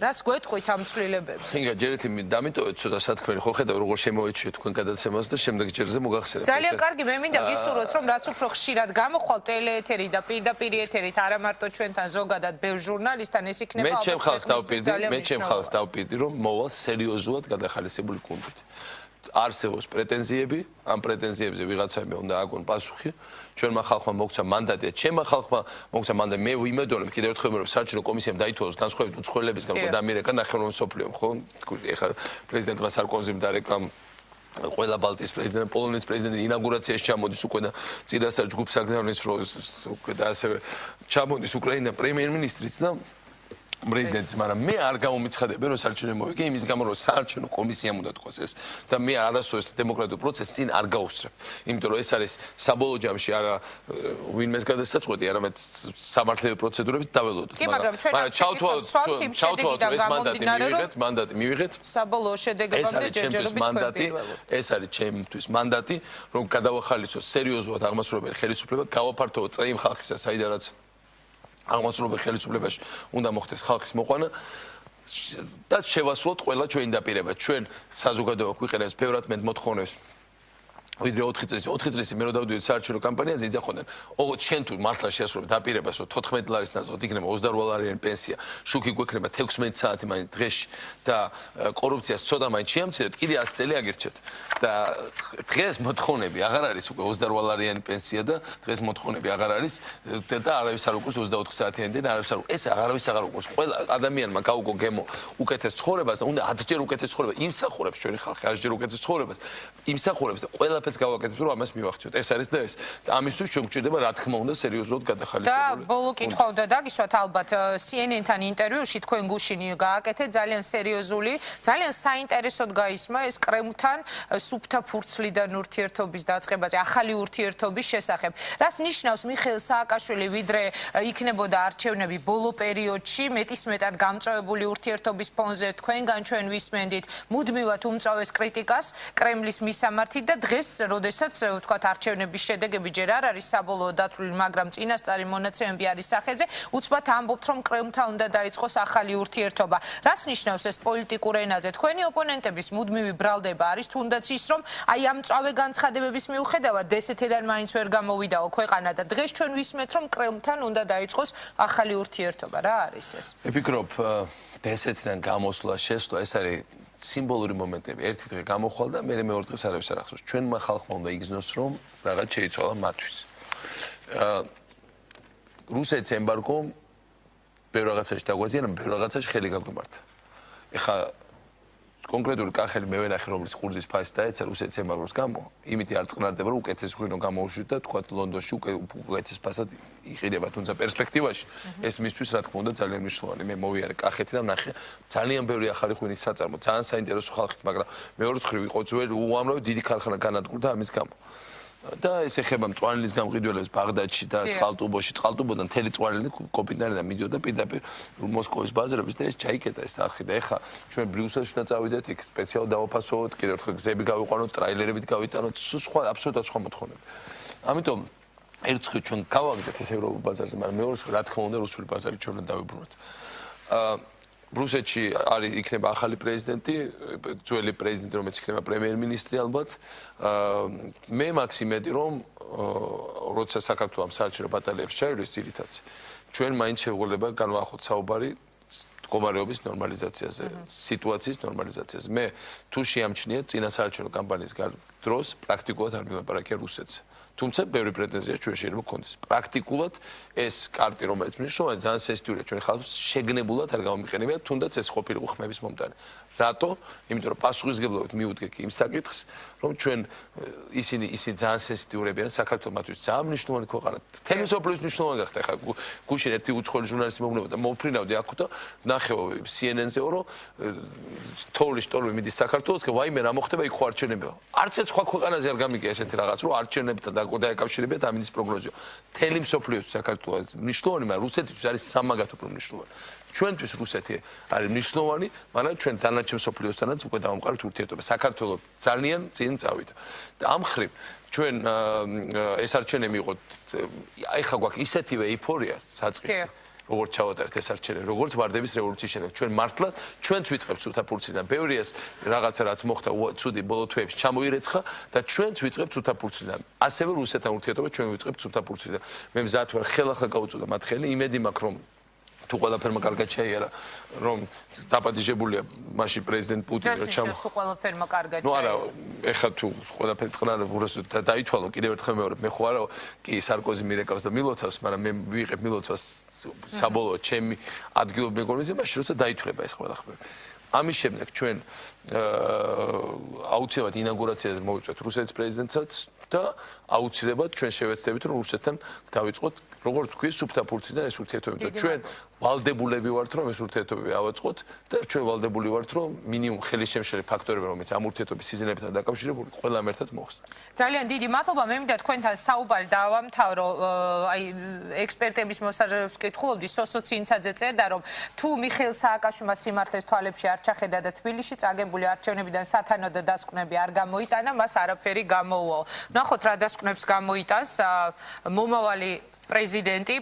რას გვეტყვით ამ ცვლილებებს? სინგა ჯერეთი დამიტოვეთ ცოტა სათქმელი, ხო ხედავ როგორ შემოეჩვიეთ თქვენ გადაცემას და შემდეგ ჯერზე მოგახსენებთ. ძალიან კარგი, მე მინდა გისურვოთ, რომ რაც უფრო ხშირად გამოხვალ ტელეეთერი და პირდაპირ ეთერით, არა მარტო ჩვენთან ზოგადად ბევრ ჟურნალისტთან ეს იქნება. მე ჩემ ხალხს დავპირდი, რომ მოვალ სერიოზულად გადახალისებული გუნდით. არსებობს პრეტენზიები, ამ პრეტენზიებზე ვიღაცაები უნდა აგონ პასუხი. ჩვენმა ხალხმა მოგცა მანდატი, ჩემმა ხალხმა მოგცა მანდატი. მე ვიმედოვნებ კიდევ ერთხელ რომ საარჩევნო კომისიამ დაითვალოს განსხვავებით უცხოელებისგან, დამირეკა ნახევარდამე მსოფლიომ, ხო? ეხლა პრეზიდენტმა სარკოზიმ დარეკა ყველა ბალტიის პრეზიდენტი, პოლონეთის პრეზიდენტი ინაუგურაციაში ჩამოდის უკვე და წინასწარ ჯგუფს აგზავნის რომ უკვე და ასევე ჩამოდის უკრაინიდან პრემიერ-მინისტრიც და პრეზიდენტს, მაგრამ მე არ გამომიცხადები რომ საარჩევნო მოვიგე იმის გამო რომ საარჩევნო კომისიამ უნდა თქვას ეს და მე არასოდეს დემოკრატიულ პროცესს წინ არ გავუსწრებ. იმიტომ რომ ეს არის საბოლოო ჯამში არა ვინმეს გადასაწყვეტი, არამედ სამართლებრივი პროცედურების დაველოდოთ. მაგრამ ჩავთვალოთ ეს მანდატი მივიღეთ. საბოლოო შედეგებამდე ჯერჯერობით მანდატი, ეს არის ჩემთვის მანდატი, რომ გადავახალისოს სერიოზულად აღმასრულებელი ხელისუფლება, გავაფართოვოთ წრეიმ ხალხისა, საიდანაც აღმასრულებელ ხელისუფლებაში უნდა მოხდეს ხალხის მოყვანა და შევასრულოთ ყველა ჩვენი დაპირება. ჩვენ საზოგადოება გვიყენებს ბევრად მეტ მოთხოვნებს ვიდრე 4 წელი. 4 წელი მე რო დავდივით საარჩევნო კამპანიაზე იძახოდნენ, ოღონდ შენ თუ მართლა შეასრულებ დაპირებას, რომ 14 ლარის ნაცვლად იქნება 28 ლარიანი პენსია, შუქი გვექნება 16 საათი მაინც დღეში და კორუფციას ცოტა მაინც შეამცირებთ, კიდე 100 წელი აგირჩევთ. და დღეს მოთხოვნები აღარ არის უკვე 28 ლარიანი პენსია და დღეს მოთხოვნები აღარ არის და არავის არ უყურს 24 საათიანი და არავის არ უყურს. ეს არავის აღარ უყურს. ყველა ადამიანმა გაუგო გემო უკეთეს ცხოვრებას და უნდა 10 ჯერ უკეთეს ცხოვრება იმსახურებს ჩვენი ხალხი, 10 ჯერ უკეთეს ცხოვრებას იმსახურებს და ყველაფერს ახაც გავაკეთებთ, რომ ამას მივახციოთ. ეს არის და ეს. ამისთვის ჩვენ გვჭირდება, რა თქმა უნდა, სერიოზულად გადახალისებული. და ბოლო კითხვა უნდა დაგისვათ ალბათ CNN-თან ინტერვიუში თქვენ გუშინი გააკეთეთ ძალიან სერიოზული, ძალიან საინტერესოდ გაისმა ეს კრემლთან სუფთა ფურცლიდან ურთიერთობის დაწყებაზე, ახალი ურთიერთობის შესახებ. რას ნიშნავს მიხეილ სააკაშვილი, ვიდრე იქნებოდა არჩევნები ბოლო პერიოდში, მეტისმეტად გამწვავებული ურთიერთობის ფონზე თქვენგან ჩვენ ვისმენდით მუდმივად უმწავეს კრიტიკას კრემლის მისამართით და დღეს, როდესაც ვთქვათ არჩევნების შედეგები ჯერ არ არის საბოლოო დათვლილი, მაგრამ წინასწარი მონაცემები არის სახეზე, უცბად ამბობთ, რომ კრემლთან უნდა დაიწყოს ახალი ურთიერთობა. რას ნიშნავს ეს პოლიტიკურ ენაზე? თქვენი ოპონენტების მუდმივი ბრალდება არის თუნდაც ის, რომ აი ამ მწავე განცხადებების მიუხედავად დსთ-დან მაინც ვერ გამოვიდაო ქვეყანა და დღეს ჩვენ ვისმენთ, რომ კრემლთან უნდა დაიწყოს ახალი ურთიერთობა. რა არის ეს? მე ვფიქრობ, დსთ-დან გამოსვლა, შესვლა, ეს არის სიმბოლური მომენტები. ერთი დღე გამოხვალ და მე მეორე დღეს არავის არ ახსოვს. ჩვენმა ხალხმა უნდა იგრძნოს, რომ რაღაც შეიცვალა მათთვის. რუსეთის ემბარგომ ბევრ რაღაცაში დაგვაზიანა, ბევრ რაღაცაში ხელი გაგვიმართა. ეხლა კონკრეტული კახელი მე ვენახე, რომელიც ხურძის ფასი დაეცა რუსეთის ემბარგოს გამო, იმითი არ წყნარდება, რომ უკეთეს ღვინო გამოუშვით და თქვა ლონდონში უკეთეს ფასად იყიდება, თუმცა პერსპექტივაში ეს მისთვის რა თქმა უნდა ძალიან მნიშვნელოვანი. მე მოვიარე კახეთი და ვნახე ძალიან ბევრი ახალი ღვინის საწარმო, ძალიან საინტერესო ხალხით, მაგრამ მეორე მხრივ იყო ძველი უამრავი დიდი ქარხანა განადგურდა ამის გამო. და ეს ეხება მწვანელის გამყიდველებს ბაღდადში და წყალტუბოში, წყალტუბოდან მთელი მწვანელი კოპიტნარიდან მიდიოდა პირდაპირ მოსკოვის ბაზრების და ეს ჩაიკეტა ეს არხი და ეხლა ჩვენ ბრიუსელში უნდა წავიდეთ, იქ სპეციალ დავაფასოთ, კიდევ ერთხელ გზები გავიყვანოთ, ტრაილერებით გავიტანოთ, სხვა აბსოლუტურად სხვა მოთხოვნები. ამიტომ ერთ მხრივ ჩვენ გავაგდეთ ეს ევროპულ ბაზარზე, მაგრამ მეორე მხრივ რა თქმა უნდა რუსული ბაზარი ჩვენ უნდა დავიბრუნოთ. რუსეთში არის იქნება ახალი პრეზიდენტი, ძველი პრეზიდენტი, რომელიც იქნება პრემიერ-მინისტრი ალბათ. მე მაქვს იმედი, რომ როცა საქართველოს საარჩევნო ბატალიებს ჩაივლის ძირითადად, ჩვენ მაინც შეგვიძლია განვაახოთ საუბარი მდგომარეობის ნორმალიზაციაზე, სიტუაციის ნორმალიზაციაზე. მე თუ შეამჩნია წინა საარჩევნო კამპანიის დროს პრაქტიკულად არ მილაპარაკია რუსეთს. თუმცა ბევრი პრეტენზია ჩვენ შეიძლება გქონდეს. პრაქტიკულად ეს კარტი, რომელიც მნიშვნელოვანი, ძალიან სენსიტიურია ჩვენ ხალხს, შეგნებულად არ გამომიყენებია, თუნდაც ეს ყოფილიყო ხმების მომტანი. რატო? იმიტომ რომ პასუხისმგებლობით მიუდგე კი იმ საკითხს, რომ ჩვენ ისინი ძალიან სენსიტიურები არიან საქართველოს მათთვის ძალიან მნიშვნელოვანი ქვეყანა. თემი სოფლის მნიშვნელოვანი გახდა. ეხლა გუშინ ერთი უცხოელი ჟურნალისტი მოგნებოდა, მოვფრინავდი აქ და ნახეო CNN-ზე, რომ თოვლის შტორმი მიდის საქართველოს, და ვაიმე რა მოხდება იქ ხო არჩევნებია. არც ერთ სხვა ქვეყანაზე არ გამიგია ესეთი რაღაც, რომ არჩევნებთან დაეკავშირებიათ ამინის პროგნოზიო. თემი სოფლის საქართველოს მნიშვნელოვანი, მაგრამ რუსეთთვის არის სამაგათო მნიშვნელოვანი. ჩვენთვის რუსეთი არის მნიშვნელოვანი, მაგრამ ჩვენ დანარჩენ სოფლიოსთანაც უკვე დავამყარებთ ურთიერთობა. საქართველოს ძალიან წინ წავიდა. და ამ ხრივ ჩვენ ეს არჩევნები იყო, ეხლა გვაქვს ისეთივე ეიფორია საწყისი, როგორც ჩავატარეთ ეს არჩევნები, როგორც ვარდების რევოლუციის შემდეგ. ჩვენ მართლად ჩვენც ვიწყებთ სუფთა ფურცლიდან. ბევრიას რაღაცა რაც მოხდა ცუდი ბოლო თვეებში ჩამოირეცხა და ჩვენც ვიწყებთ სუფთა ფურცლიდან. ასევე რუსეთთან ურთიერთობა ჩვენ ვიწყებთ სუფთა ფურცლიდან. მე მზად ვარ ხელახლა გავუწოდა მათ ხელი, იმედი მაქვს რომ თუ ყველაფერმა კარგად შეიარა, რომ დაპატიჟებულია მაშინ პრეზიდენტ პუტინი რა ჩამო. თუ ყველაფერმა კარგად შეიარა. ნუ არა, ეხლა თუ ყველაფერი წყნარი დაითვალო, კიდევ ერთხელ მეორე, მე ხო არა კი სარკოზი მირეკავს და მილოცავს, მაგრამ მე ვიღებ მილოცვას საბოლოოდ ჩემი ადგილობრივ მეგობრებზე, მაშინ როცა დაითვლება ეს ყველაფერი. ამის შემდეგ ჩვენ აუცილებლად ინაუგურაციაზე მოვიწვევთ რუსეთის პრეზიდენტსაც და აუცილებლად ჩვენ შევეცდებით რომ რუსეთთან დავიწყოთ როგორც თქვი სუფთა ფურცლიდან ეს ურთიერთობები და ჩვენ ვალდებულები ვართ რომ ეს ურთიერთობები ავაწყოთ და ჩვენ ვალდებული ვართ რომ მინიმუმ ხელისშემშელი ფაქტორები რომელიც ამ ურთიერთობის სიზნეებთან დაკავშირებული ყველამ ერთად მოხსნა. ძალიან დიდი მადლობა. მე მინდა თქვენთან საუბარი დავამთავრო. აი ექსპერტების მოსაჟებს ვკითხულობდი, სოსო ცინცაძე წერდა რომ თუ მიხეილ სააკაშვილმა სიმართლეს თვალებში არ ჩახედა და თბილისში წაგებული არჩევნებიდან სათანადო დასკვნები არ გამოიტანა, მას არაფერი გამოუვო. ნახოთ რა დასკვნებს გამოიტანს მომავალი პრეზიდენტი,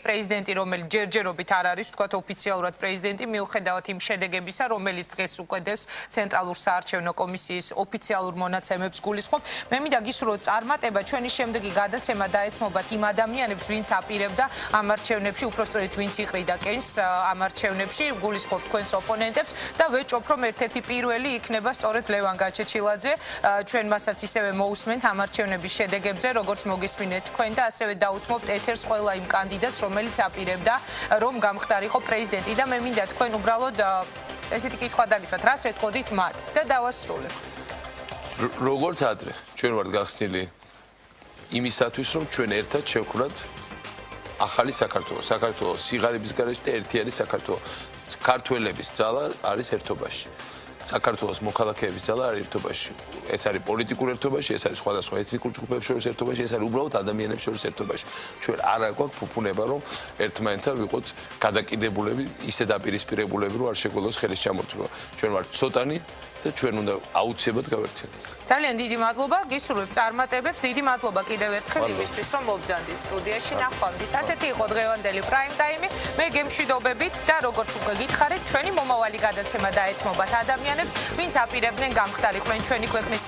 რომელიც ჯერჯერობით არ არის, თქვათ ოფიციალურად პრეზიდენტი, მიუხედავად იმ შედეგებისა, რომელიც დღეს უკვე დევს ცენტრალურ საარჩევნო კომისიის ოფიციალურ მონაცემებს გულისხმობ. მე მინდა გისურვოთ წარმატება, ჩვენი შემდეგი გადაცემა დაეთმობათ იმ ადამიანებს, ვინც აპირებდა ამ არჩევნებში, უпростоრით ვინც იყრიდა კენჭს ამ არჩევნებში, გულისხმობ თქვენს ოპონენტებს და ვეჭვობ, რომ ერთ-ერთი პირველი იქნება სწორედ ლევან გაჩეჩილაძე. ჩვენ მასაც ისევე მოусმენთ ამ არჩევნების შედეგებზე, როგორც მოგესმინეთ თქვენ და ასევე დაუთმობთ ეთერს ყველა იმ კანდიდატს, რომელიც აპირებდა რომ გამხდარიყო პრეზიდენტი და მე მინდა თქვენ უბრალოდ ესეთი კითხვა დაგისვათ, რას ეთქოდით მათ და დავასრულებ. როგორც ადრე ჩვენ ვართ გახსნილი იმისათვის, რომ ჩვენ ერთად შევქმნათ ახალი საქართველო. საქართველო სიღარიბის გარეშე და ერთიანი საქართველო. ქართველების ძალა არის ერთობაში. საქართველოს მოქალაქეების ძალა არის ერთობაში. ეს არის პოლიტიკურ ერთობაში, ეს არის სხვადასხვა ეთნიკურ ჯგუფებს შორის ერთობაში, ეს არის უბრალოდ ადამიანებს შორის ერთობაში. ჩვენ არ აგვაქვს ფუფუნება, რომ ერთმანეთთან ვიყოთ გადაკიდებულები, ისე დაპირისპირებულები, რომ არ შეგვეძლოს ხელის ჩამორთმევა. ჩვენ ვართ ცოტანი და ჩვენ უნდა აუცილებლად გავერთიოთ. ძალიან დიდი მადლობა, გისურვებთ წარმატებებს, დიდი მადლობა კიდევ ერთხელ იმისთვის, რომ მობრძანდით სტუდიაში ნახვამდის. ასეთი იყო დღევანდელი პრაიმ ტაიმი. მე გემშვიდობებით და როგორც უკვე გითხარით, ჩვენი მომავალი გადაცემა დაეთმობათ ადამიანებს, ვინც აპირებდნენ გამხდარიყვნენ ჩვენი ქვეყნის